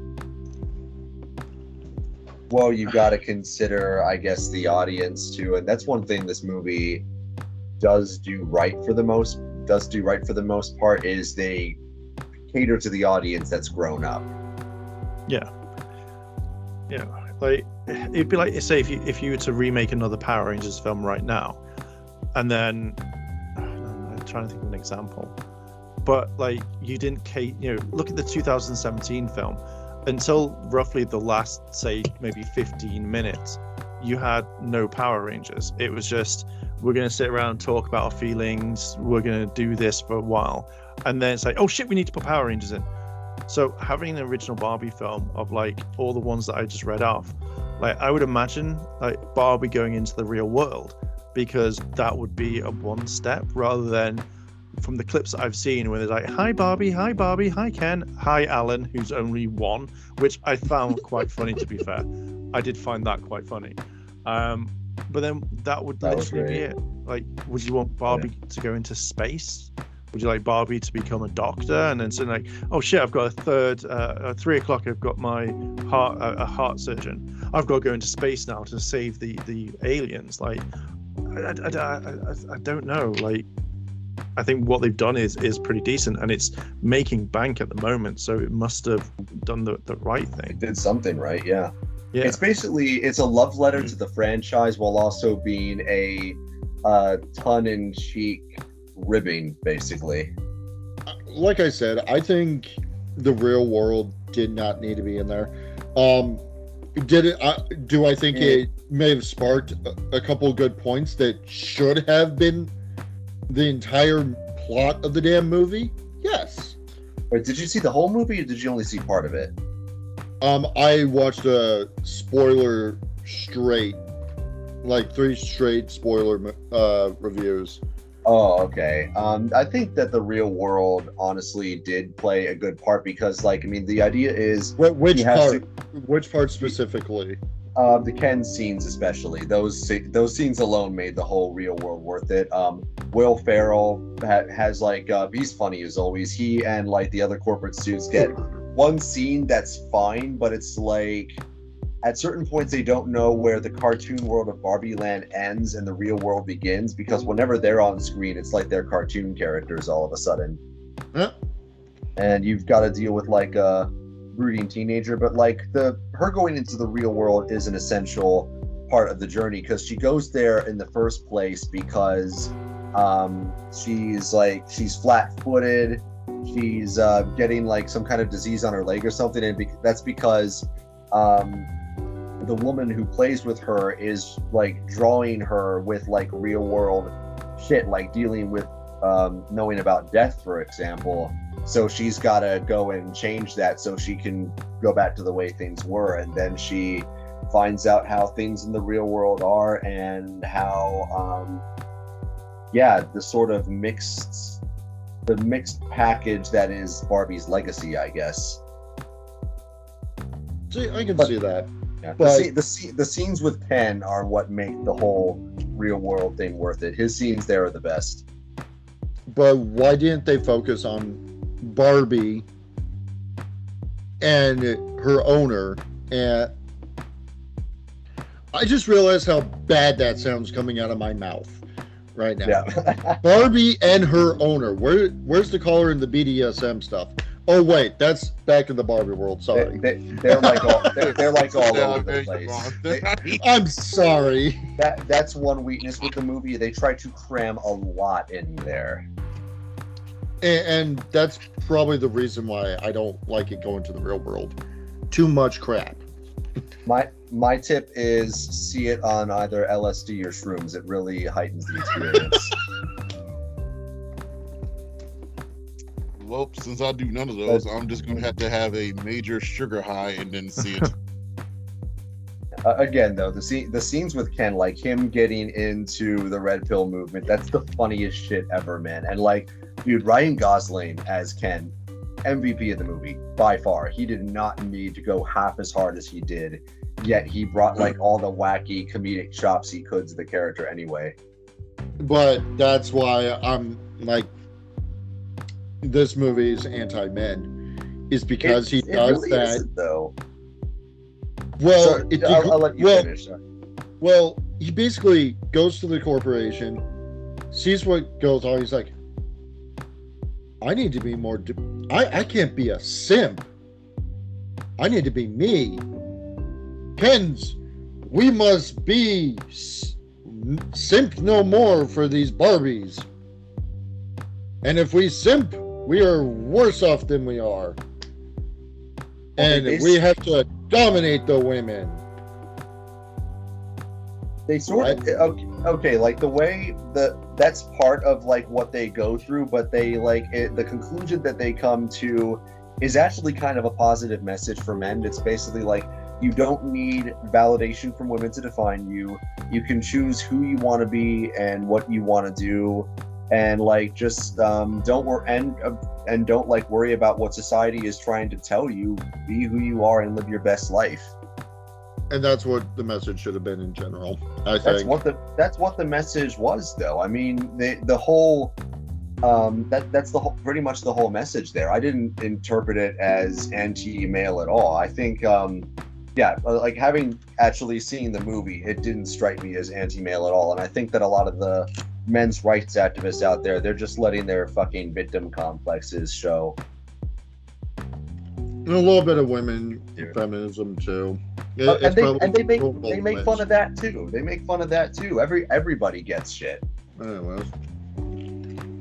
Well, you got to consider, I guess, the audience too, and that's one thing this movie does do right for the most part is they cater to the audience that's grown up. Yeah. Like it'd be like, say, if you were to remake another Power Rangers film right now, and then I'm trying to think of an example, but like you didn't look at the 2017 film. Until roughly the last, say, maybe 15 minutes, you had no Power Rangers. It was just, we're going to sit around and talk about our feelings. We're going to do this for a while. And then it's like, oh shit, we need to put Power Rangers in. So having an original Barbie film of like all the ones that I just read off, like I would imagine like Barbie going into the real world, because that would be a one step rather than from the clips that I've seen where they're like, hi Barbie, hi Ken, hi Alan, who's only one, which I found quite funny, to be fair. I did find that quite funny. But then that would literally be it. Like, would you want Barbie to go into space? Would you like Barbie to become a doctor and then say like, oh shit, I've got a third, 3 o'clock, I've got my heart surgeon. I've got to go into space now to save the aliens. Like, I don't know. Like, I think what they've done is pretty decent, and it's making bank at the moment, so it must have done the right thing. It did something right, yeah. It's a love letter to the franchise while also being a tongue-in-cheek ribbing, basically. Like I said, I think the real world did not need to be in there. Did it? Do I think it may have sparked a couple good points that should have been the entire plot of the damn movie? Yes. Wait, did you see the whole movie or did you only see part of it? I watched a spoiler straight, like 3 straight spoiler reviews. Oh, okay. I think that the real world honestly did play a good part because, like, I mean, the idea is which part? Which part specifically? The Ken scenes, especially those scenes alone made the whole real world worth it. Will Ferrell has like he's funny as always. He and like the other corporate suits get one scene that's fine, but it's like at certain points they don't know where the cartoon world of Barbie Land ends and the real world begins, because whenever they're on screen, it's like they're cartoon characters all of a sudden. Yeah. And you've got to deal with like a brooding teenager, but like her going into the real world is an essential part of the journey, because she goes there in the first place because she's flat-footed, she's getting like some kind of disease on her leg or something, and that's because the woman who plays with her is like drawing her with like real world shit, like dealing with knowing about death, for example. So she's got to go and change that so she can go back to the way things were. And then she finds out how things in the real world are and how, the sort of mixed package that is Barbie's legacy, I guess. See, I can see that. Yeah, but the scenes with Ken are what make the whole real world thing worth it. His scenes there are the best. But why didn't they focus on Barbie and her owner? And I just realized how bad that sounds coming out of my mouth right now. Yeah. Barbie and her owner. Where's the collar and the BDSM stuff? Oh wait, that's back in the Barbie world. Sorry, they're like all over the place. I'm sorry. That's one weakness with the movie. They try to cram a lot in there. And that's probably the reason why I don't like it going to the real world. Too much crap. My tip is see it on either LSD or shrooms. It really heightens the experience. Well, since I do none of those, I'm just gonna have to have a major sugar high and then see it. Again, though, the scenes with Ken, like him getting into the red pill movement, that's the funniest shit ever, man. And like, dude, Ryan Gosling as Ken, MVP of the movie by far. He did not need to go half as hard as he did, yet he brought like all the wacky comedic chops he could to the character anyway. But that's why I'm like, this movie's anti-men, is because he does really that. Isn't, though. Well, I'll let you finish. Sorry. Well, he basically goes to the corporation, sees what goes on. He's like, I need to be more. I can't be a simp. I need to be me. Kens, we must be simp no more for these Barbies. And if we simp, we are worse off than we are. And we have to dominate the women. They sort of okay, like the way that's part of like what they go through, but they like the conclusion that they come to is actually kind of a positive message for men. It's basically like, you don't need validation from women to define you. You can choose who you want to be and what you want to do, and like just don't worry and don't like worry about what society is trying to tell you. Be who you are and live your best life. And that's what the message should have been in general. That's what the message was, though. I mean, the whole that's the whole, pretty much the whole message there. I didn't interpret it as anti-male at all. I think like having actually seen the movie, it didn't strike me as anti-male at all. And I think that a lot of the men's rights activists out there, they're just letting their fucking victim complexes show. And a little bit of women feminism too. They make fun of that too. They make fun of that too. Everybody gets shit. Well.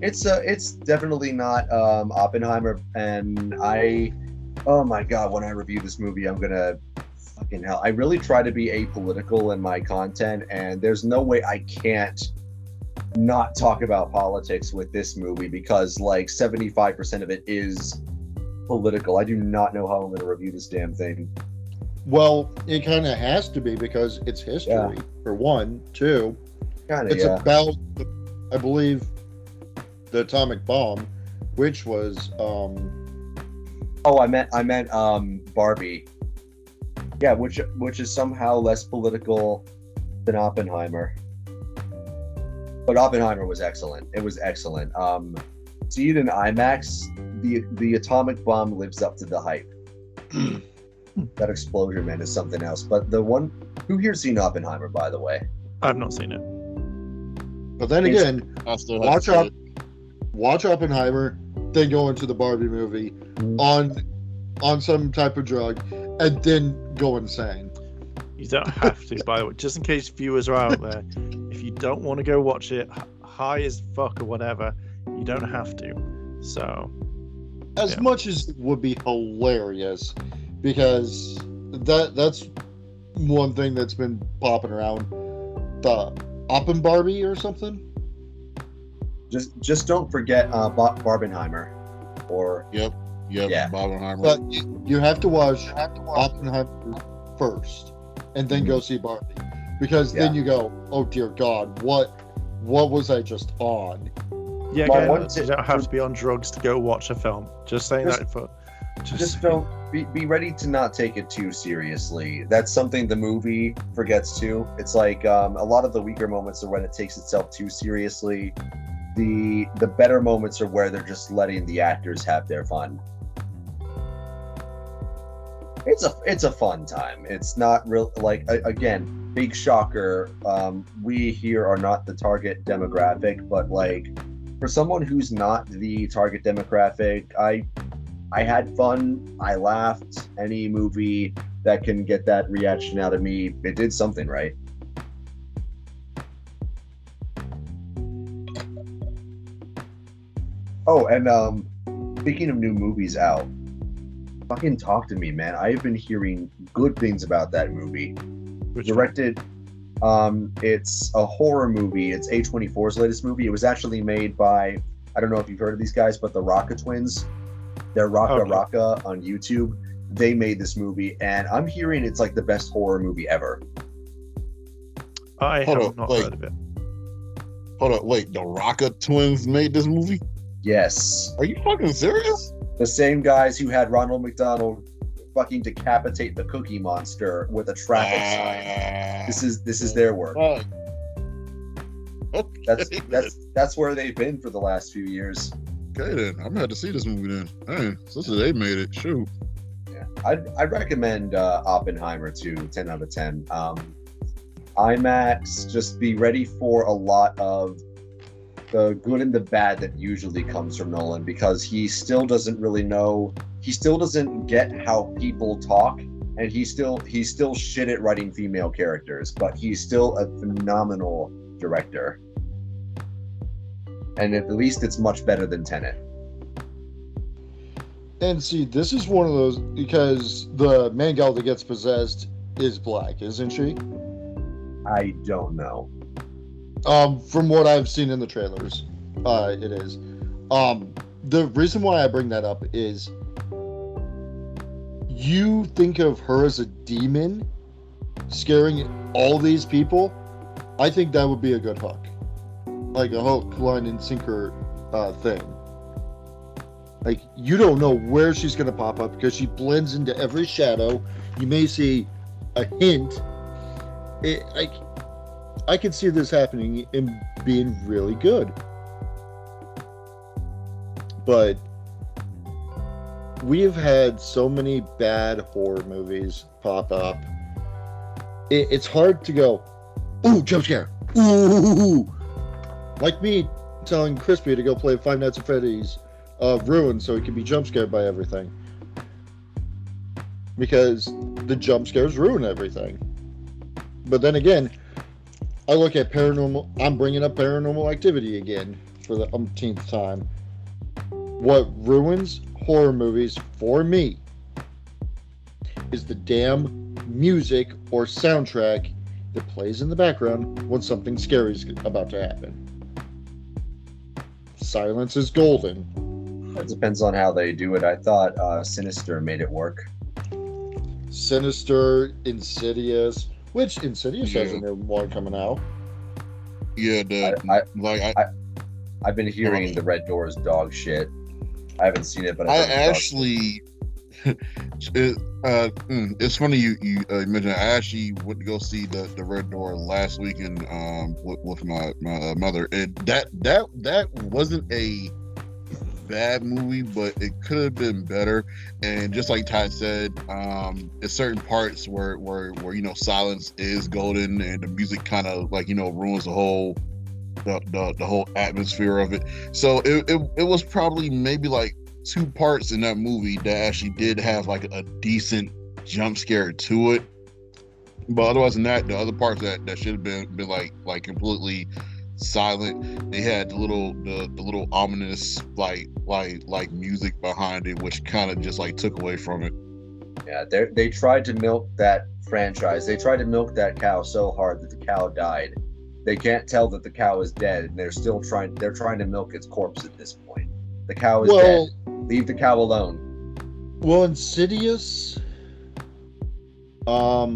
It's definitely not Oppenheimer, and oh my god, when I review this movie, I'm gonna fucking hell. I really try to be apolitical in my content, and there's no way I can't not talk about politics with this movie, because like 75% of it is political. I do not know how I'm going to review this damn thing. Well, it kind of has to be, because it's history, for one. Two, it's about, I believe, the atomic bomb, which was I meant Barbie. Yeah, which is somehow less political than Oppenheimer. But Oppenheimer was excellent. It was excellent. See it in IMAX, the atomic bomb lives up to the hype. That explosion, man, is something else. But the one, who here's seen Oppenheimer, by the way? I've not seen it. But then again, watch Oppenheimer, then go into the Barbie movie on some type of drug, and then go insane. You don't have to, by the way, just in case viewers are out there. If you don't want to go watch it high as fuck or whatever, you don't have to. So, as much as it would be hilarious, because that's one thing that's been popping around, the Oppen Barbie or something. Just don't forget Barbenheimer, or yeah, Barbenheimer. But you have to watch Oppenheimer first, and then go see Barbie, because then you go, oh dear God, what was I just on? Yeah, again, you don't have to be on drugs to go watch a film. Just saying that for. Just don't be ready to not take it too seriously. That's something the movie forgets too. It's like a lot of the weaker moments are when it takes itself too seriously. The better moments are where they're just letting the actors have their fun. It's a fun time. It's not real, like, again, big shocker. We here are not the target demographic, but like for someone who's not the target demographic, I had fun. I laughed. Any movie that can get that reaction out of me, it did something right. Oh, and speaking of new movies out, fucking talk to me, man. I have been hearing good things about that movie. Directed, it's a horror movie. It's A24's latest movie. It was actually made by I don't know if you've heard of these guys, but the Rocka twins, they're Rocka on YouTube. They made this movie, and I'm hearing it's like the best horror movie ever. I have not heard of it. Hold up, wait, the Rocka twins made this movie? Yes. Are you fucking serious? The same guys who had Ronald McDonald fucking decapitate the Cookie Monster with a traffic sign. This is their work. Okay. That's where they've been for the last few years. Okay then, I'm gonna have to see this movie then. Hey, since they made it, shoot. Yeah, I'd recommend Oppenheimer to 10 out of 10. IMAX, just be ready for a lot of the good and the bad that usually comes from Nolan, because he still doesn't really know. He still doesn't get how people talk, and he's still shit at writing female characters, but he's still a phenomenal director. And at least it's much better than Tenet. And see, this is one of those, because the main gal that gets possessed is black, isn't she? I don't know. From what I've seen in the trailers, it is. The reason why I bring that up is you think of her as a demon scaring all these people. I think that would be a good hook. Like a hook, line, and sinker thing. Like, you don't know where she's going to pop up because she blends into every shadow. You may see a hint. I could see this happening and being really good. But we have had so many bad horror movies pop up. It's hard to go, ooh, jump scare. Ooh. Like me telling Crispy to go play Five Nights at Freddy's Ruin so he can be jump scared by everything. Because the jump scares ruin everything. But then again, I look at paranormal. I'm bringing up Paranormal Activity again for the umpteenth time. What ruins horror movies for me is the damn music or soundtrack that plays in the background when something scary is about to happen. Silence is golden. It depends on how they do it. I thought Sinister made it work. Sinister, Insidious, which Insidious has a new one coming out. Yeah, I've been hearing the Red Door's dog shit. I haven't seen it, but I actually. It's funny you mentioned. I actually went to go see the Red Door last weekend with my mother, and that wasn't a bad movie, but it could have been better. And just like Ty said, there's certain parts where silence is golden, and the music kind of ruins the whole atmosphere of it. So it was probably maybe like 2 parts in that movie that actually did have like a decent jump scare to it, but otherwise than that, the other parts that should have been like completely silent, they had the little ominous like music behind it, which kind of just like took away from it. Yeah, they tried to milk that franchise. They tried to milk that cow so hard that the cow died. They can't tell that the cow is dead, and they're trying to milk its corpse at this point. The cow is dead. Leave the cow alone. Well, Insidious, why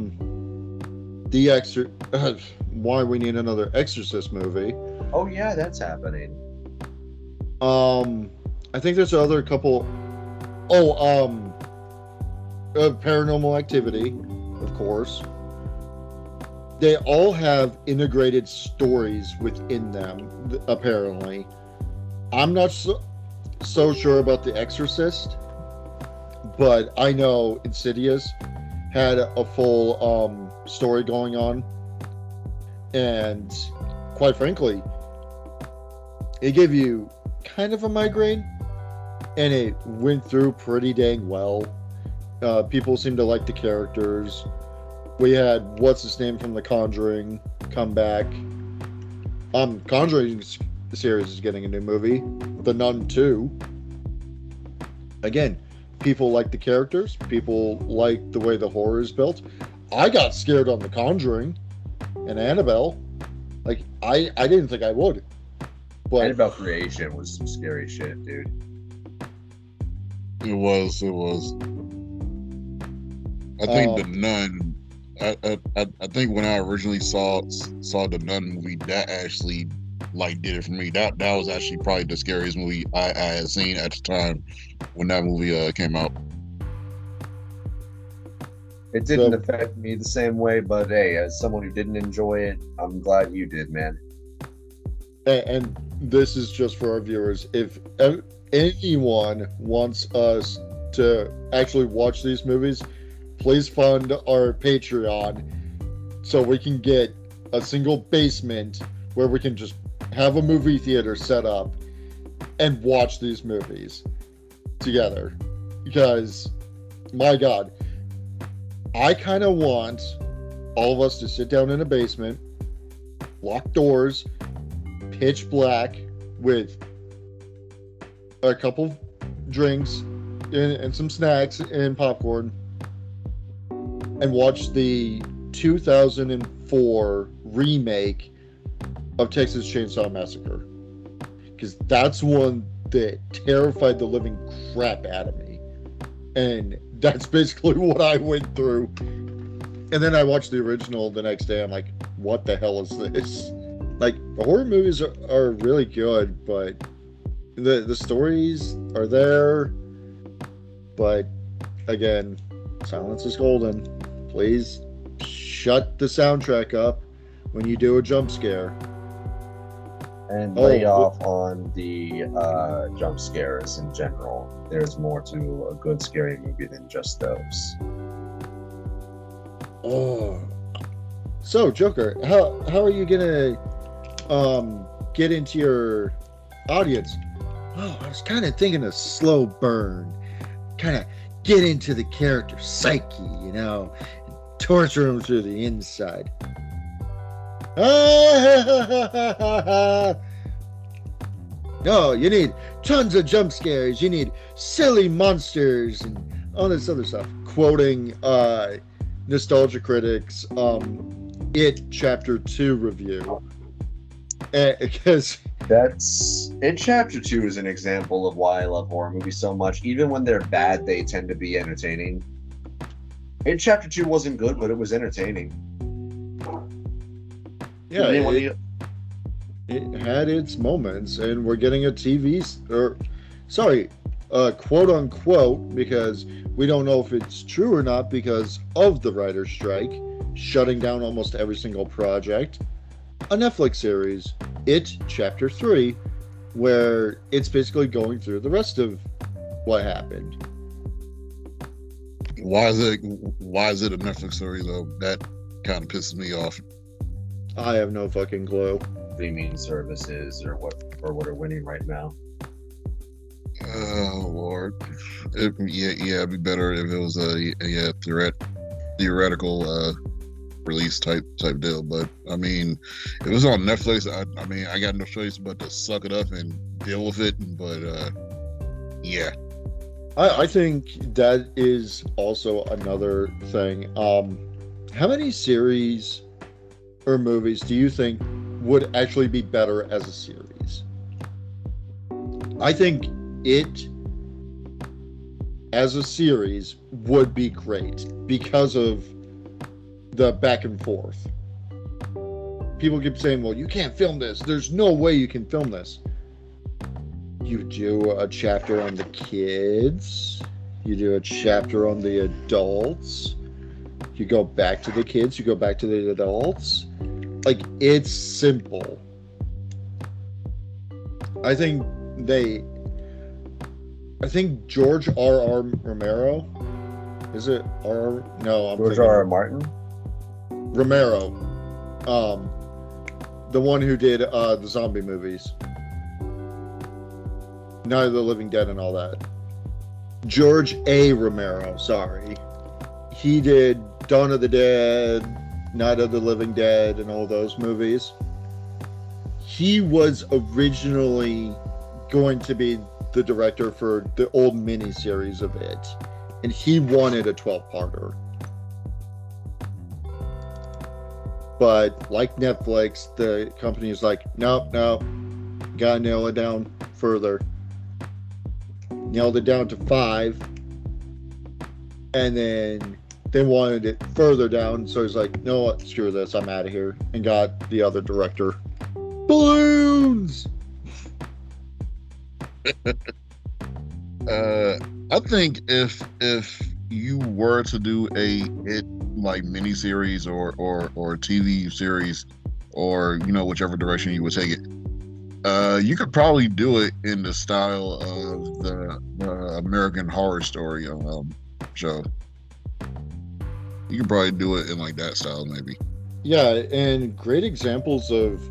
we need another Exorcist movie. Oh yeah, that's happening. I think there's another couple. Paranormal Activity, of course. They all have integrated stories within them, apparently. I'm not so sure about The Exorcist, but I know Insidious had a full story going on, and quite frankly, it gave you kind of a migraine, and it went through pretty dang well. People seem to like the characters. We had what's his name from The Conjuring come back. Conjuring series is getting a new movie, The Nun 2. Again, people like the characters. People like the way the horror is built. I got scared on The Conjuring and Annabelle. Like, I didn't think I would. But Annabelle Creation was some scary shit, dude. It was. I think The Nun. I think when I originally saw the Nun movie, that actually like did it for me. That was actually probably the scariest movie I had seen at the time when that movie came out. It didn't affect me the same way, but hey, as someone who didn't enjoy it, I'm glad you did, man. And this is just for our viewers. If anyone wants us to actually watch these movies, please fund our Patreon so we can get a single basement where we can just have a movie theater set up and watch these movies together. Because, my God, I kind of want all of us to sit down in a basement, lock doors, pitch black, with a couple drinks and some snacks and popcorn, and watch the 2004 remake of Texas Chainsaw Massacre. Because that's one that terrified the living crap out of me. And that's basically what I went through. And then I watched the original the next day. I'm like, what the hell is this? Like, the horror movies are really good, but the stories are there. But again, silence is golden. Please shut the soundtrack up when you do a jump scare. And lay off on the jump scares in general. There's more to a good scary movie than just those. Oh. So, Joker, how are you gonna get into your audience? Oh, I was kind of thinking a slow burn. Kind of get into the character's psyche, you know, and torture him through the inside. No, you need tons of jump scares. You need silly monsters and all this other stuff. Quoting Nostalgia Critics' It Chapter 2 review. Because It Chapter 2 is an example of why I love horror movies so much. Even when they're bad, they tend to be entertaining. It Chapter 2 wasn't good, but it was entertaining. Yeah, it had its moments, and we're getting a quote unquote, because we don't know if it's true or not because of the writer's strike, shutting down almost every single project, a Netflix series, It Chapter 3, where it's basically going through the rest of what happened. Why is it a Netflix series though? That kind of pisses me off. I have no fucking clue. Streaming services or what are winning right now. Oh Lord, it'd be better if it was a theoretical release type deal. But I mean, if it was on Netflix, I got no choice but to suck it up and deal with it. But yeah, I think that is also another thing. How many series or movies do you think would actually be better as a series? I think it as a series would be great because of the back and forth. People keep saying, well, you can't film this. There's no way you can film this. You do a chapter on the kids. You do a chapter on the adults. You go back to the kids. You go back to the adults. Like, it's simple. I think George R.R. Romero, is it R? No, I'm George R.R. Martin? Romero, the one who did the zombie movies, Night of the Living Dead and all that. George A. Romero, sorry. He did Dawn of the Dead, Night of the Living Dead, and all those movies. He was originally going to be the director for the old miniseries of it, and he wanted a 12-parter. But like Netflix, the company is like, no, Gotta nail it down further. Nailed it down to 5. And then they wanted it further down, so he's like, "No, what? Screw this, I'm out of here," and got the other director. Balloons. I think if you were to do a hit like miniseries or TV series, or whichever direction you would take it, you could probably do it in the style of the American Horror Story show. You could probably do it in like that style, maybe. Yeah, and great examples of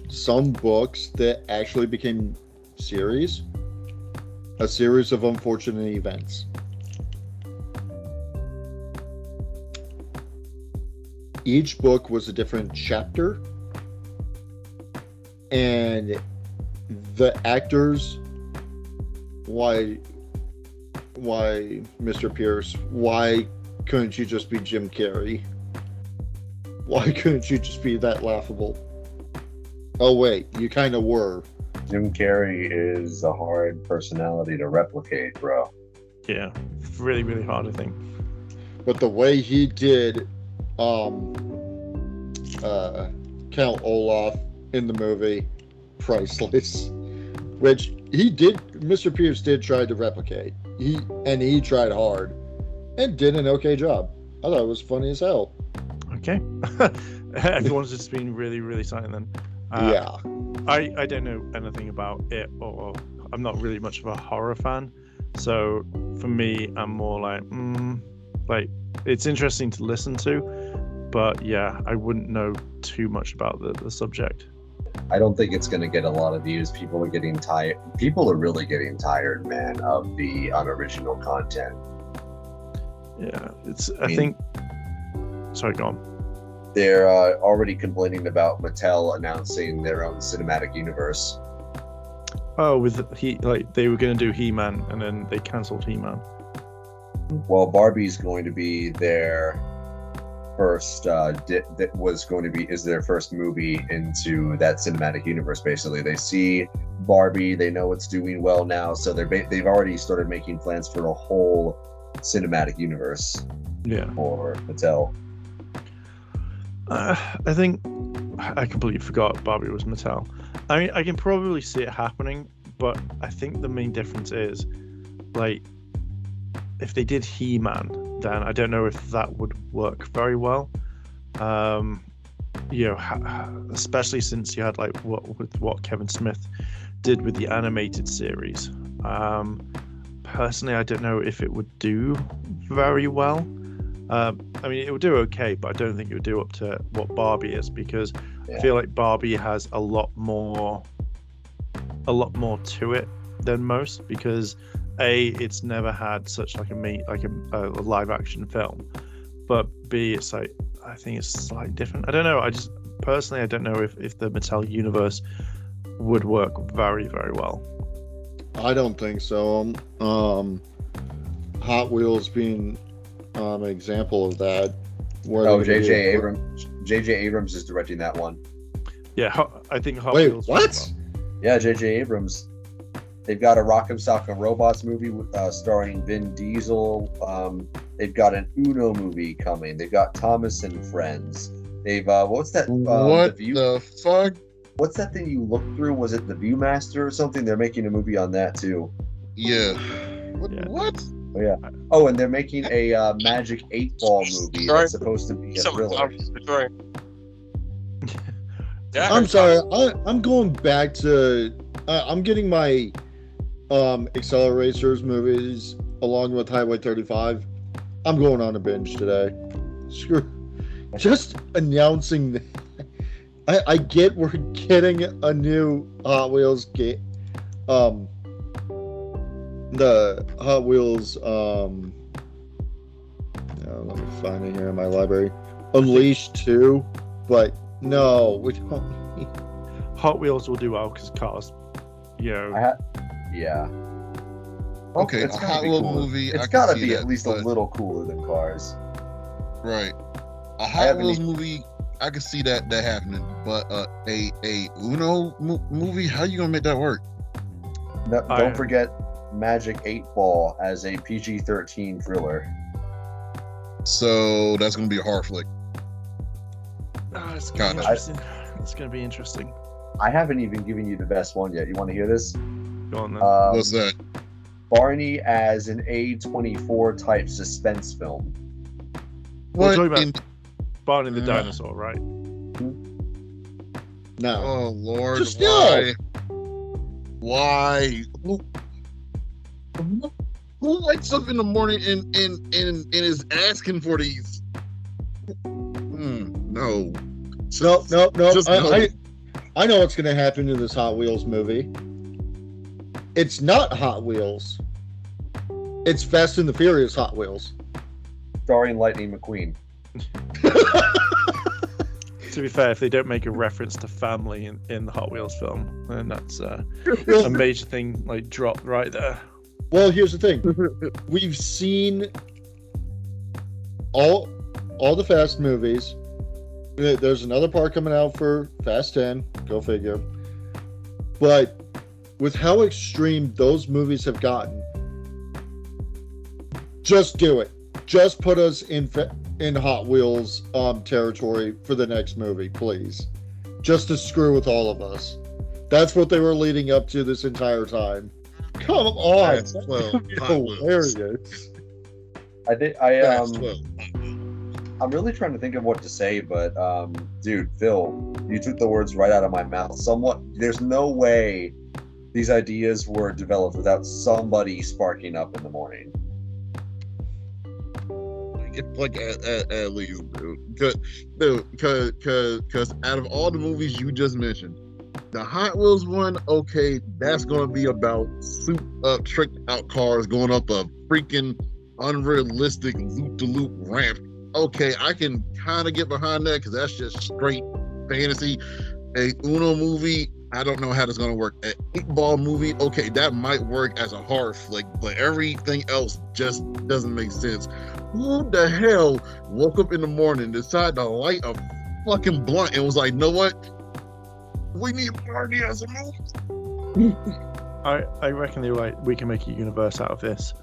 some books that actually became series. A series of unfortunate events. Each book was a different chapter, and the actors, why Mr. Pierce, why couldn't you just be Jim Carrey? Why couldn't you just be that laughable? Oh wait, you kind of were. Jim Carrey is a hard personality to replicate, bro. Yeah, really, really hard, I think. But the way he did Count Olaf in the movie, priceless. Which Mr. Pierce did try to replicate. He tried hard and did an okay job. I thought it was funny as hell. Okay. Everyone's just been really, really silent then. Yeah. I don't know anything about it, or I'm not really much of a horror fan. So for me, I'm more like it's interesting to listen to, but yeah, I wouldn't know too much about the subject. I don't think it's going to get a lot of views. People are getting tired. People are really getting tired, man, of the unoriginal content. Yeah, I think. Sorry, go on. They're already complaining about Mattel announcing their own cinematic universe. Oh, they were going to do He-Man, and then they cancelled He-Man. Well, Barbie's going to be their first. Is their first movie into that cinematic universe. Basically, they see Barbie, they know it's doing well now, so they've already started making plans for a whole cinematic universe. Yeah. For Mattel. I think I completely forgot Barbie was Mattel. I mean, I can probably see it happening, but I think the main difference is, like, if they did He-Man, then I don't know if that would work very well. Especially since you had what Kevin Smith did with the animated series. Personally, I don't know if it would do very well. I mean, it would do okay, but I don't think it would do up to what Barbie is, because I feel like Barbie has a lot more to it than most, because it's never had such a live action film, but B, it's like, I think it's slightly different. I don't know. I don't know if the Mattel universe would work very, very well. I don't think so. Hot Wheels being an example of that. J.J. Abrams is directing that one. Yeah, I think Hot Wait, Wheels. what? Yeah, J.J. Abrams. They've got a Rock'em Sock'em Robots movie starring Vin Diesel. They've got an Uno movie coming. They've got Thomas and Friends. They've what's that? What the fuck? What's that thing you look through? Was it the Viewmaster or something? They're making a movie on that too. Yeah. Yeah. What? Oh yeah. Oh, and they're making a Magic 8 Ball movie that's supposed to be a thriller. I'm sorry. I'm going back to. I'm getting my Acceleracers movies along with Highway 35. I'm going on a binge today. Screw. Just announcing. I get we're getting a new Hot Wheels game. The Hot Wheels. Let me find it here in my library. Unleashed 2, but no, we don't need. Hot Wheels will do well because cars. Yeah. Okay, it's a Hot Wheels movie. It's got to be at least a little cooler than Cars. Right. A Hot Wheels movie I can see that happening. But a Uno movie, how you gonna make that work? No, don't forget Magic 8 Ball as a PG-13 thriller. So that's gonna be a horror flick. It's gonna be interesting. It's gonna be interesting. I haven't even given you the best one yet. You want to hear this? Go on then. What's that? Barney as an A24 type suspense film. We're talking about Barney the dinosaur, right? No. Oh Lord! Just Why? Who wakes up in the morning and is asking for these? No. No. Just no. I know what's going to happen in this Hot Wheels movie. It's not Hot Wheels. It's Fast and the Furious Hot Wheels. Starring Lightning McQueen. To be fair, if they don't make a reference to family in the Hot Wheels film, then that's a major thing, like, dropped right there. Well, here's the thing. We've seen all the Fast movies. There's another part coming out for Fast 10. Go figure. But with how extreme those movies have gotten, just do it. Just put us in Hot Wheels territory for the next movie, please. Just to screw with all of us. That's what they were leading up to this entire time. Come on, that's hilarious. I'm really trying to think of what to say, but dude, Phil, you took the words right out of my mouth. There's no way these ideas were developed without somebody sparking up in the morning. Like at least, dude, because out of all the movies you just mentioned, the Hot Wheels one, okay, that's gonna be about souped up, tricked out cars going up a freaking unrealistic loop-de-loop ramp. Okay, I can kind of get behind that because that's just straight fantasy. A Uno movie, I don't know how that's gonna work. An 8-ball movie, okay, that might work as a horror flick, but everything else just doesn't make sense. Who the hell woke up in the morning, decided to light a fucking blunt and was like, know what? We need Barney as a movie. I reckon they were like, we can make a universe out of this.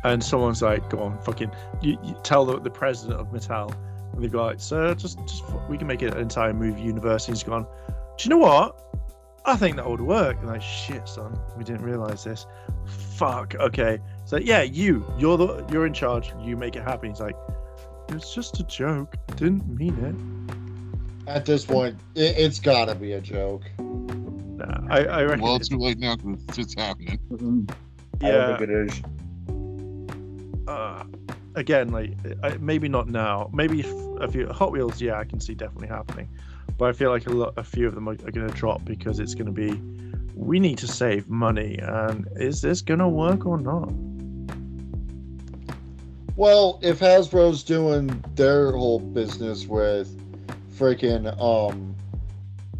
And someone's like, go on, fucking, you tell the president of Mattel. And they go like, sir, just we can make it an entire movie universe. And he's gone, do you know what? I think that would work. And like, shit, son, we didn't realize this. Fuck, okay. So yeah, you're in charge. You make it happen. He's like, it's just a joke. I didn't mean it. At this point, it's gotta be a joke. Nah, I reckon. Well, it's too late now because it's happening. Yeah. I don't think it is. Again, like, maybe not now. Maybe a few Hot Wheels, yeah, I can see definitely happening. But I feel like a few of them are going to drop because it's going to be, we need to save money, and is this going to work or not? Well, if Hasbro's doing their whole business with freaking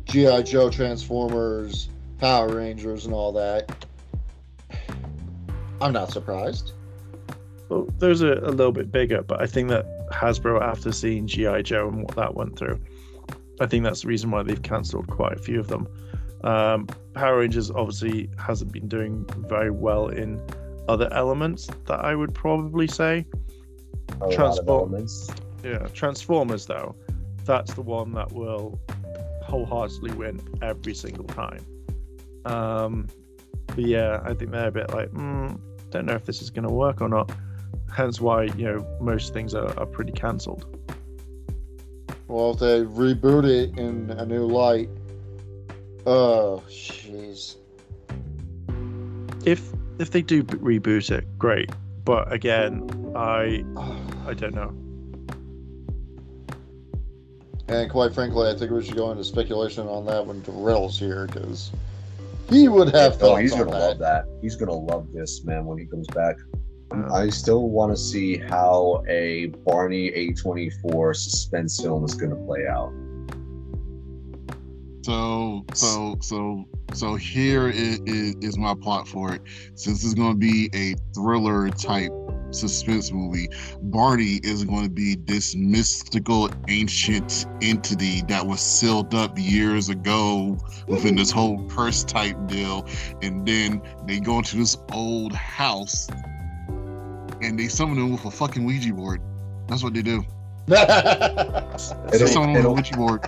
G.I. Joe, Transformers, Power Rangers, and all that, I'm not surprised. Well, those are a little bit bigger, but I think that Hasbro, after seeing G.I. Joe and what that went through, I think that's the reason why they've cancelled quite a few of them. Power Rangers obviously hasn't been doing very well in other elements that I would probably say. Transformers, though, that's the one that will wholeheartedly win every single time. But yeah, I think they're a bit like, don't know if this is going to work or not. Hence why, most things are pretty cancelled. Well, if they reboot it in a new light, oh, jeez. If they do reboot it, great. But again, I don't know. And quite frankly, I think we should go into speculation on that when Darrell's here, because he would have thoughts. Oh, he's gonna love that. He's gonna love this, man, when he comes back. I still want to see how a Barney A24 suspense film is going to play out. So here is my plot for it. Since it's going to be a thriller type suspense movie, Barney is going to be this mystical ancient entity that was sealed up years ago within this whole curse type deal, and then they go into this old house and they summon him with a fucking Ouija board. That's what they do. They summon him with a Ouija board.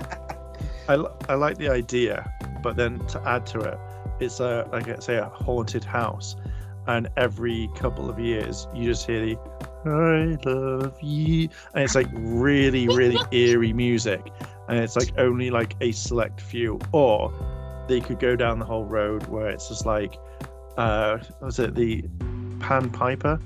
I like the idea, but then to add to it, it's like I say, a haunted house, and every couple of years you just hear the "I love you," and it's like really, really eerie music, and it's like only like a select few. Or they could go down the whole road where it's just like, was it the Pan Piper?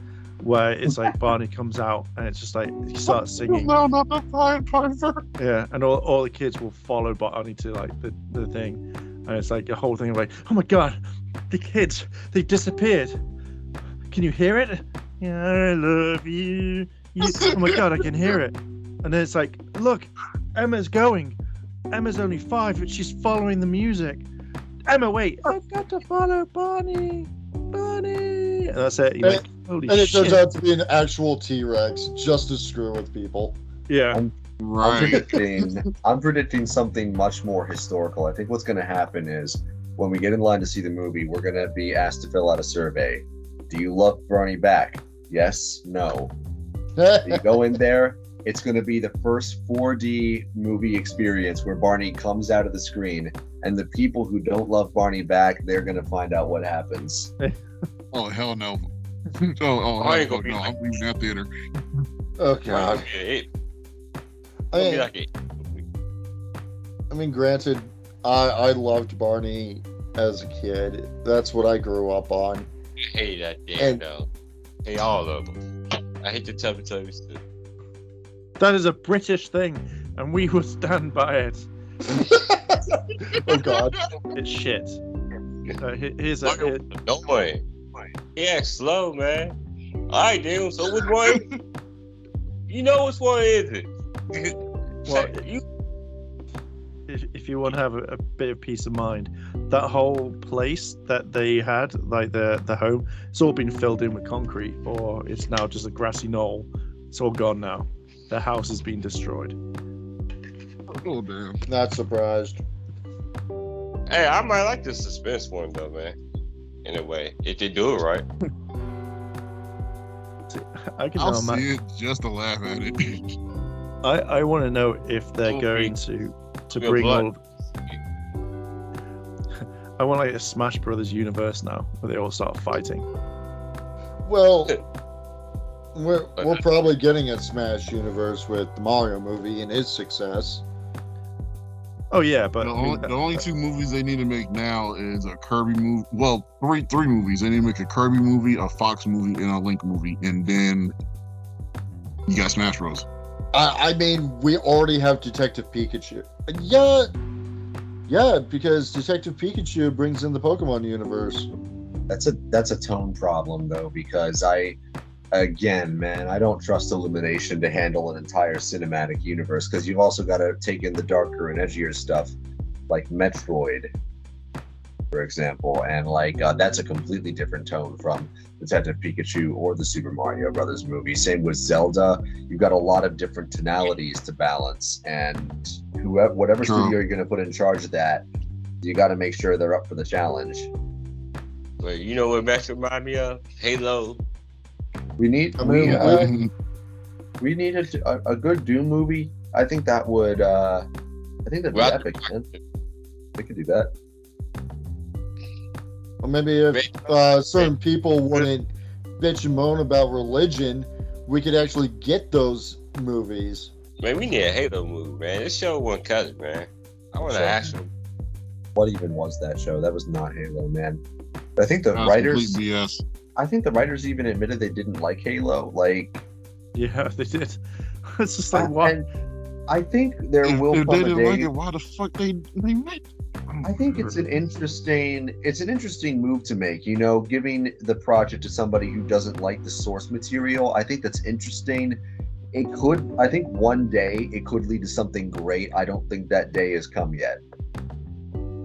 Where it's like Barney comes out and it's just like he starts singing. No, not the Piper. Yeah, and all the kids will follow Barney to like the thing, and it's like a whole thing of like, oh my god, the kids, they've disappeared. Can you hear it? Yeah, I love you. Oh my god, I can hear it. And then it's like, look, Emma's going. Emma's only 5, but she's following the music. Emma, wait, I've got to follow Barney. And that's it. You're like, holy and it shit. turns out to be an actual T-Rex just to screw with people. Yeah. I'm predicting something much more historical. I think what's going to happen is when we get in line to see the movie, we're going to be asked to fill out a survey. Do you love Barney back? Yes, no. You go in there, it's going to be the first 4D movie experience where Barney comes out of the screen, and the people who don't love Barney back, they're going to find out what happens. Oh, hell no. I ain't gonna be I'm leaving that theater. Oh, God. I mean, granted, I loved Barney as a kid. That's what I grew up on. I hate that damn though. I hate all of them. I hate the Teletubbies too. That is a British thing, and we will stand by it. Oh God, it's shit. Here's a. No way. He acts slow, man. All right, damn. So which one? You know which one is it? Well, if you want to have a bit of peace of mind, that whole place that they had, like the home, it's all been filled in with concrete, or it's now just a grassy knoll. It's all gone now. The house has been destroyed. Oh damn! Not surprised. Hey, I might like the suspense one though, man. In a way, if they do it right. I'll see it just to laugh at it. I want to know if they're going to bring all. I want like a Smash Brothers universe now, where they all start fighting. Well, we're probably getting a Smash universe with the Mario movie and its success. Oh yeah, but the only 2 movies they need to make now is a Kirby movie. Well, three movies. They need to make a Kirby movie, a Fox movie, and a Link movie, and then you got Smash Bros. I mean, we already have Detective Pikachu. Yeah, because Detective Pikachu brings in the Pokemon universe. That's a tone problem though, because again, man, I don't trust Illumination to handle an entire cinematic universe, because you've also got to take in the darker and edgier stuff, like Metroid, for example, and like that's a completely different tone from Detective Pikachu or the Super Mario Brothers movie. Same with Zelda. You've got a lot of different tonalities to balance, and whatever studio you're going to put in charge of that, you got to make sure they're up for the challenge. But you know what Metro remind me of? Halo. We need a good Doom movie. I think that'd be epic, man. We could do that. Or maybe if certain people wouldn't bitch and moan about religion, we could actually get those movies. Man, we need a Halo movie, man. This show wasn't cut it, man. I want to ask them. What even was that show? That was not Halo, man. I think the writers. BS. I think the writers even admitted they didn't like Halo. Like, yeah, they did. It's just like what? I think there will come a day. If they didn't like it, why the fuck they made? I think it's an interesting move to make. You know, giving the project to somebody who doesn't like the source material. I think that's interesting. It could. I think one day it could lead to something great. I don't think that day has come yet.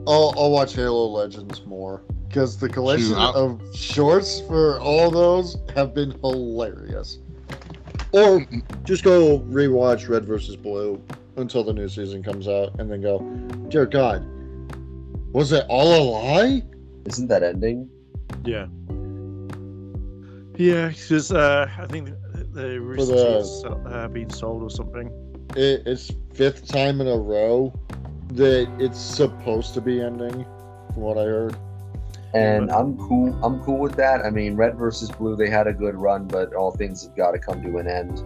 I'll watch Halo Legends more. because the collection Shoot, of shorts for all those have been hilarious. Or just go rewatch Red vs. Blue until the new season comes out, and then go, dear God, was it all a lie? Isn't that ending? Yeah. Yeah, because I think the Rooster Teeth's being sold or something. It's 5th time in a row that it's supposed to be ending, from what I heard. And I'm cool with that. I mean, Red versus Blue, they had a good run, but all things have got to come to an end.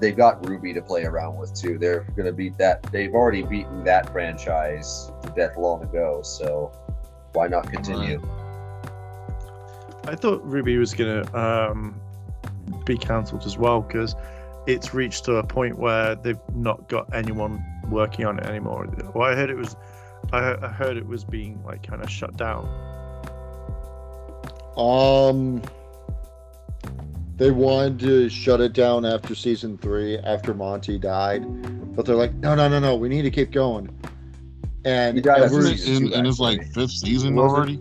They've got Ruby to play around with too. They're gonna beat that. They've already beaten that franchise to death long ago. So why not continue? I thought Ruby was gonna be cancelled as well, because it's reached to a point where they've not got anyone working on it anymore. Well, I heard it was being like kind of shut down. They wanted to shut it down after season 3, after Monty died, but they're like, no, we need to keep going. And it's like 5th season already.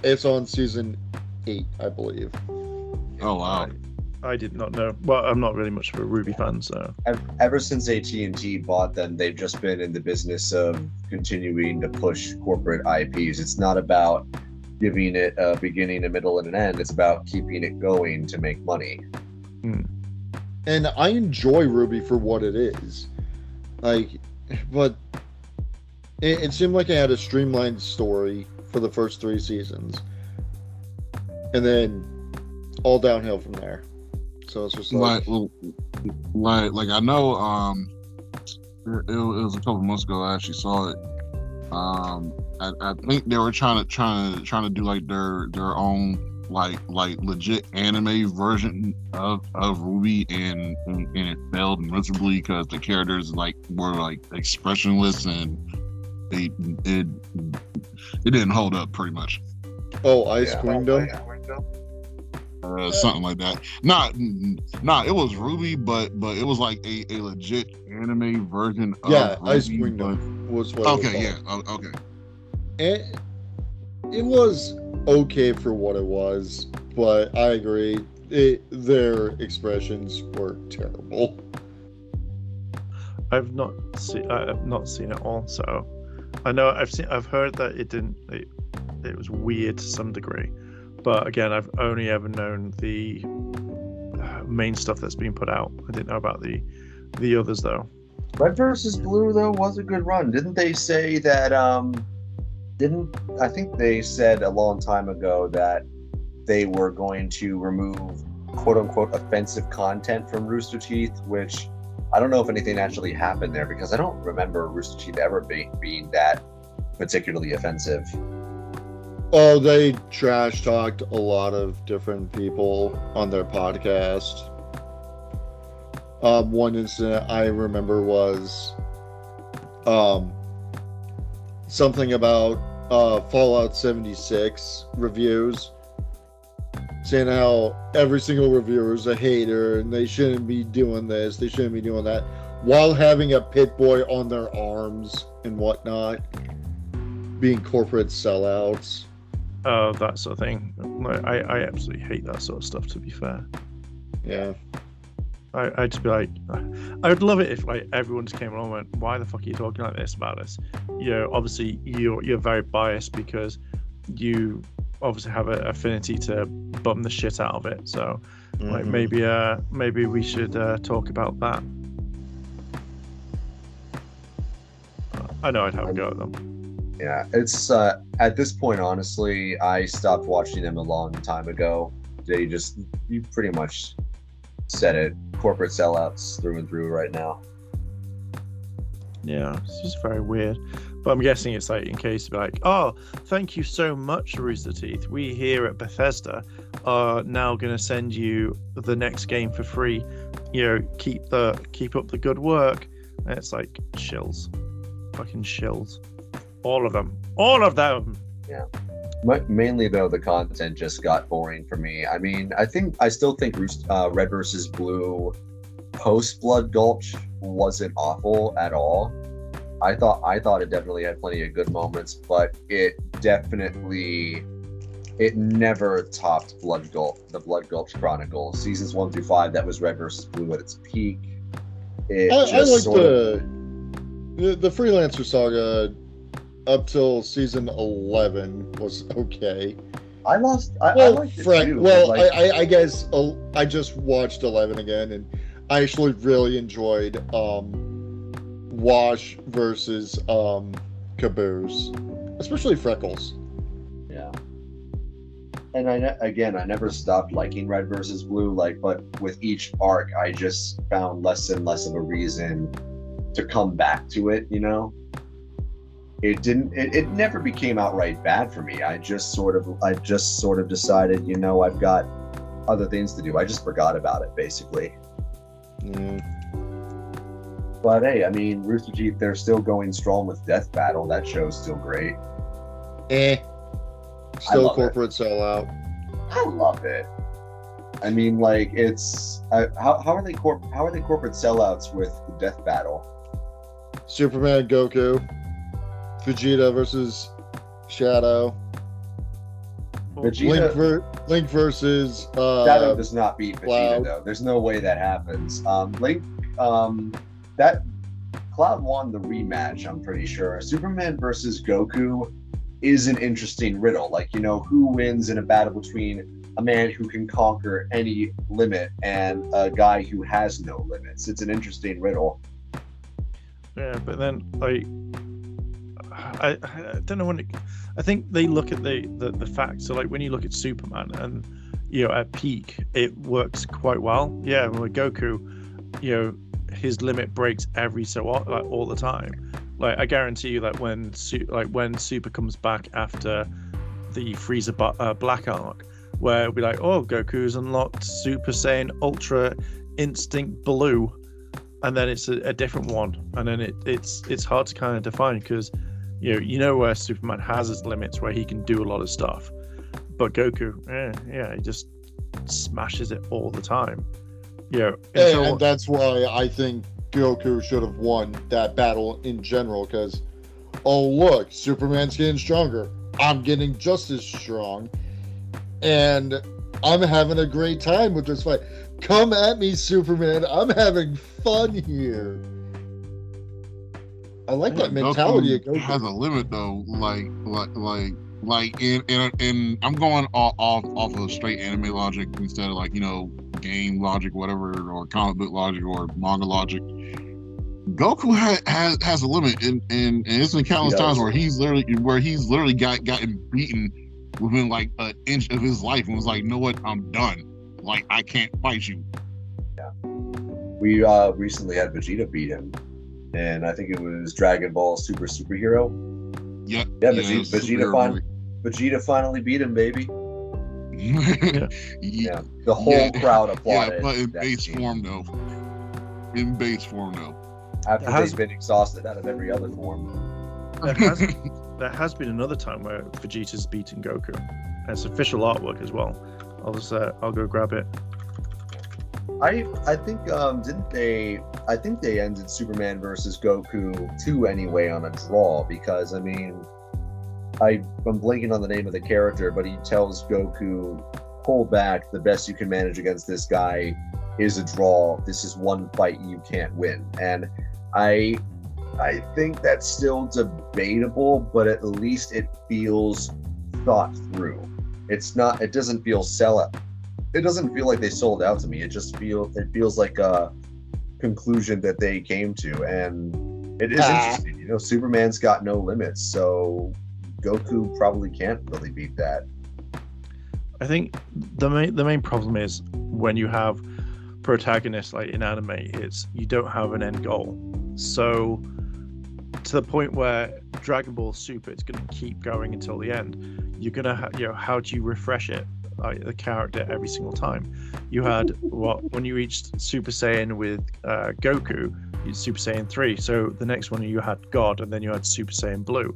It's on season 8, I believe. Oh wow! I did not know. Well, I'm not really much of a Ruby fan, so. Ever since AT&T bought them, they've just been in the business of continuing to push corporate IPs. It's not about giving it a beginning, a middle, and an end. It's about keeping it going to make money. And I enjoy Ruby for what it is. But it seemed like it had a streamlined story for the first 3 seasons. And then all downhill from there. So it's just like I know it was a couple months ago I actually saw it. I think they were trying to do like their own like legit anime version of Ruby, and it failed miserably because the characters were expressionless, and it didn't hold up pretty much. Oh, Ice Queendom? Something like that. It was Ruby, but it was like a legit anime version of Ruby. Ice Queendom was what okay, it was called. Okay. It was okay for what it was, but I agree, their expressions were terrible. I've not seen it all, so I know I've heard that it was weird to some degree, but again, I've only ever known the main stuff that's been put out. I didn't know about the others though. Red versus Blue though was a good run. Didn't they say that? I think they said a long time ago that they were going to remove quote unquote offensive content from Rooster Teeth, which I don't know if anything actually happened there, because I don't remember Rooster Teeth ever being that particularly offensive. Oh, they trash talked a lot of different people on their podcast. One incident I remember was something about Fallout 76 reviews, saying how every single reviewer is a hater and they shouldn't be doing this, they shouldn't be doing that, while having a pit boy on their arms and whatnot, being corporate sellouts. Oh, that sort of thing. I absolutely hate that sort of stuff, to be fair. Yeah. I'd just be like, I would love it if everyone just came along and went, why the fuck are you talking like this about us? Obviously you're very biased because you obviously have an affinity to bum the shit out of it. So maybe we should talk about that. I know I'd have a go at them. Yeah, it's at this point, honestly, I stopped watching them a long time ago. You pretty much said it. Corporate sellouts through and through right now. Yeah, it's just very weird. But I'm guessing it's like in case to be like, oh, thank you so much, Rooster Teeth. We here at Bethesda are now going to send you the next game for free. Keep up the good work. And it's like shills, fucking shills, all of them. Yeah. Mainly though, the content just got boring for me. I mean, I still think Red vs. Blue post Blood Gulch wasn't awful at all, I thought it definitely had plenty of good moments, but it never topped the Blood Gulch Chronicle. Seasons 1 through 5, that was Red versus Blue at its peak. I like the Freelancer saga up till season 11 was okay. I liked it too. Well, I guess I just watched 11 again, and I actually really enjoyed Wash versus Caboose, especially Freckles. Yeah. And I never stopped liking Red versus Blue, but with each arc, I just found less and less of a reason to come back to it, you know? It never became outright bad for me. I just sort of decided, I've got other things to do. I just forgot about it, basically. But hey, I mean, Rooster Teeth, they're still going strong with Death Battle. That show's still great. Still corporate sellout. I love it. I mean, it's how are they corporate sellouts with the Death Battle? Superman, Goku, Vegeta versus Shadow. Vegeta, Link versus Shadow does not beat Vegeta Cloud. though. There's no way that happens. Link, that Cloud won the rematch. I'm pretty sure. Superman versus Goku is an interesting riddle. Who wins in a battle between a man who can conquer any limit and a guy who has no limits? It's an interesting riddle. Yeah, but then I don't know I think they look at the facts. So when you look at Superman and at peak, it works quite well. Yeah, with Goku, his limit breaks every so often, all the time. I guarantee you that when Super comes back after the Frieza Black arc, where it'll be like, oh, Goku's unlocked Super Saiyan Ultra Instinct Blue, and then it's a different one, and then it's hard to kind of define because where Superman has his limits where he can do a lot of stuff, but Goku, he just smashes it all the time. And that's why I think Goku should have won that battle in general, because look, Superman's getting stronger, I'm getting just as strong, and I'm having a great time with this fight. Come at me, Superman, I'm having fun here. I like that mentality. Goku has a limit though, and I'm going off of straight anime logic instead of game logic, whatever, or comic book logic or manga logic. Goku has a limit, and it's been countless times where he's literally gotten beaten within an inch of his life and was like, you know what, I'm done. I can't fight you. Yeah. We recently had Vegeta beat him, and I think it was Dragon Ball Super Superhero. Yeah. Yeah, Vegeta finally beat him, baby. Yeah. The whole crowd applauded. Yeah, but in base form though. After they've been exhausted out of every other form. There has been another time where Vegeta's beaten Goku. And it's official artwork as well. I'll go grab it. I think I think they ended Superman versus Goku 2 anyway on a draw, because I'm blanking on the name of the character, but he tells Goku, pull back, the best you can manage against this guy is a draw. This is one fight you can't win. And I think that's still debatable, but at least it feels thought through. It doesn't feel sellout. It doesn't feel like they sold out to me. It feels like a conclusion that they came to, and it is interesting. Superman's got no limits, so Goku probably can't really beat that. I think the main problem is when you have protagonists in anime, it's you don't have an end goal. So to the point where Dragon Ball Super is going to keep going until the end, you're going to how do you refresh it, the character, every single time? You had when you reached Super Saiyan with Goku, you had Super Saiyan 3, so the next one you had God, and then you had Super Saiyan Blue,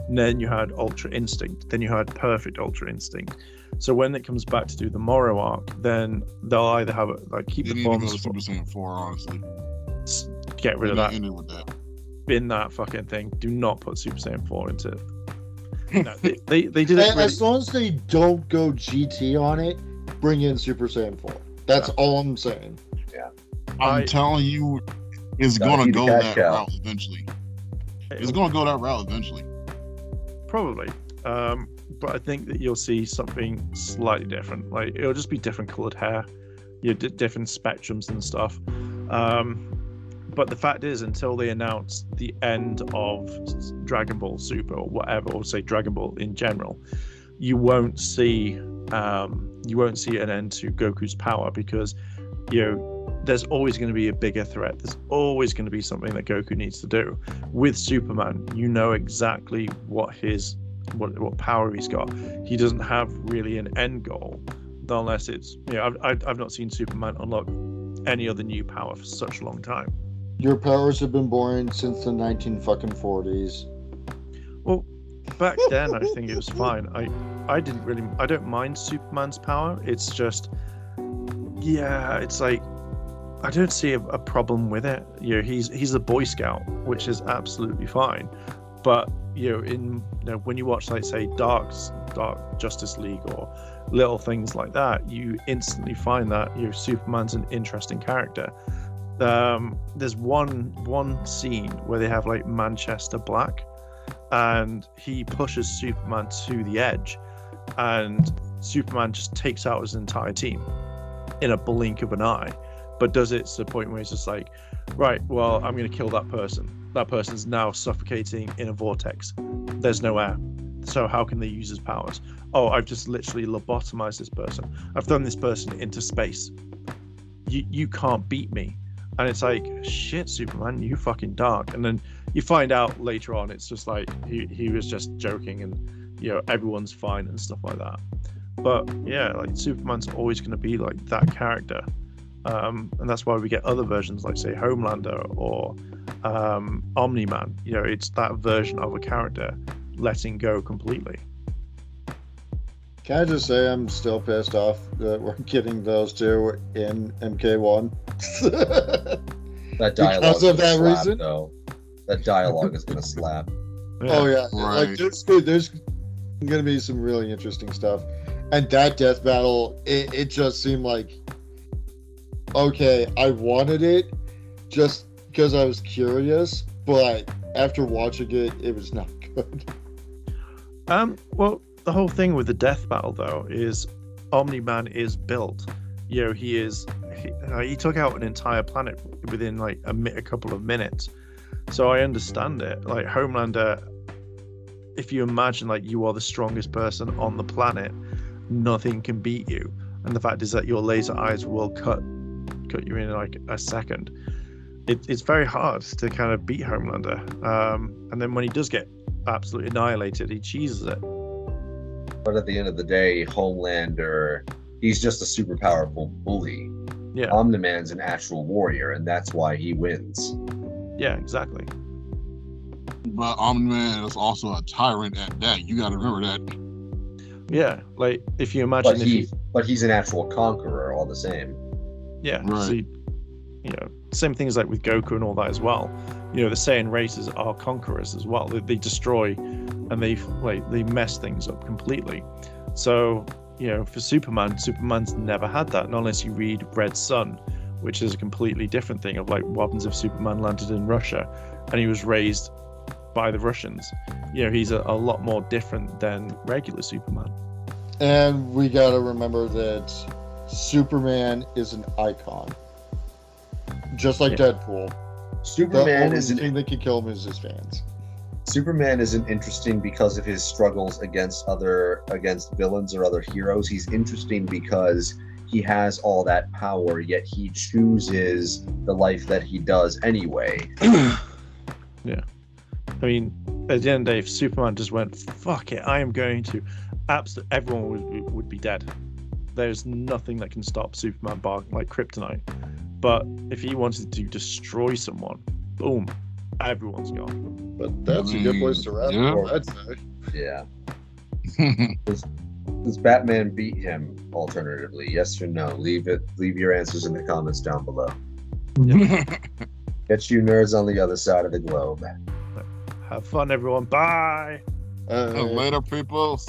and then you had Ultra Instinct, then you had Perfect Ultra Instinct. So when it comes back to do the Moro arc, then they'll either have keep the forms. Super Saiyan 4, honestly. Get rid of that. Ended with that. bin that fucking thing. Do not put Super Saiyan 4 into it. No, they did it really... As long as they don't go GT on it, bring in Super Saiyan 4. That's all I'm saying. Yeah. I'm telling you, it's going to go that route eventually. It's going to go that route eventually. Probably. But I think that you'll see something slightly different. Like, it'll just be different colored hair, different spectrums and stuff. But the fact is, until they announce the end of Dragon Ball Super or whatever, or say Dragon Ball in general, you won't see an end to Goku's power, because there's always going to be a bigger threat. There's always going to be something that Goku needs to do. With Superman, you know exactly what power he's got. He doesn't have really an end goal, unless it's I've not seen Superman unlock any other new power for such a long time. Your powers have been born since the 1940s. Well, back then I think it was fine. I don't mind Superman's power. It's just, it's like, I don't see a problem with it. He's a Boy Scout, which is absolutely fine. But when you watch, like, say, Dark Justice League or little things like that, you instantly find that Superman's an interesting character. There's one scene where they have, like, Manchester Black, and he pushes Superman to the edge, and Superman just takes out his entire team in a blink of an eye, but does it to the point where he's just like, right, well, I'm going to kill that person. That person's now suffocating in a vortex. There's no air. So how can they use his powers? Oh, I've just literally lobotomized this person. I've thrown this person into space. You can't beat me. And it's like, shit, Superman, you fucking dark. And then you find out later on, it's just like he was just joking, and everyone's fine and stuff like that. But yeah, like, Superman's always going to be like that character, and that's why we get other versions, like, say, Homelander or Omni-Man. It's that version of a character letting go completely. Can I just say I'm still pissed off that we're getting those two in MK1? That dialogue because of that slap, reason, though. That dialogue is gonna slap. Oh yeah, right. like there's gonna be some really interesting stuff, and that death battle, it just seemed like, okay, I wanted it just because I was curious, but after watching it, it was not good. Well, the whole thing with the death battle, though, is Omni-Man is built. He took out an entire planet within, like, a couple of minutes. So I understand it. Like, Homelander, if you imagine, like, you are the strongest person on the planet, nothing can beat you. And the fact is that your laser eyes will cut you in, like, a second. It's very hard to kind of beat Homelander. And then when he does get absolutely annihilated, he cheeses it. But at the end of the day, Homelander, he's just a super powerful bully. Yeah. Omni-Man's an actual warrior, and that's why he wins. Yeah, exactly. But Omni-Man is also a tyrant at that. You got to remember that. Yeah, like, if you imagine... But he's an actual conqueror all the same. Yeah, right. so same things like with Goku and all that as well. The Saiyan races are conquerors as well. They destroy, and they mess things up completely. So for Superman's never had that, not unless you read Red Sun, which is a completely different thing of, like, what happens if Superman landed in Russia and he was raised by the Russians. He's a lot more different than regular Superman. And we got to remember that Superman is an icon, just like Deadpool. Superman the isn't only thing that can kill him is his fans. Superman isn't interesting because of his struggles against villains or other heroes. He's interesting because he has all that power, yet he chooses the life that he does anyway. Yeah. I mean, at the end of the day, if Superman just went, fuck it, I am going to, absolutely everyone would be dead. There's nothing that can stop Superman bar, like, kryptonite. But if he wanted to destroy someone, boom, everyone's gone. But that's a good place to wrap it, I'd say. Yeah. Does Batman beat him alternatively? Yes or no? Leave your answers in the comments down below. Yeah. Catch you nerds on the other side of the globe. Have fun, everyone. Bye. Later, people.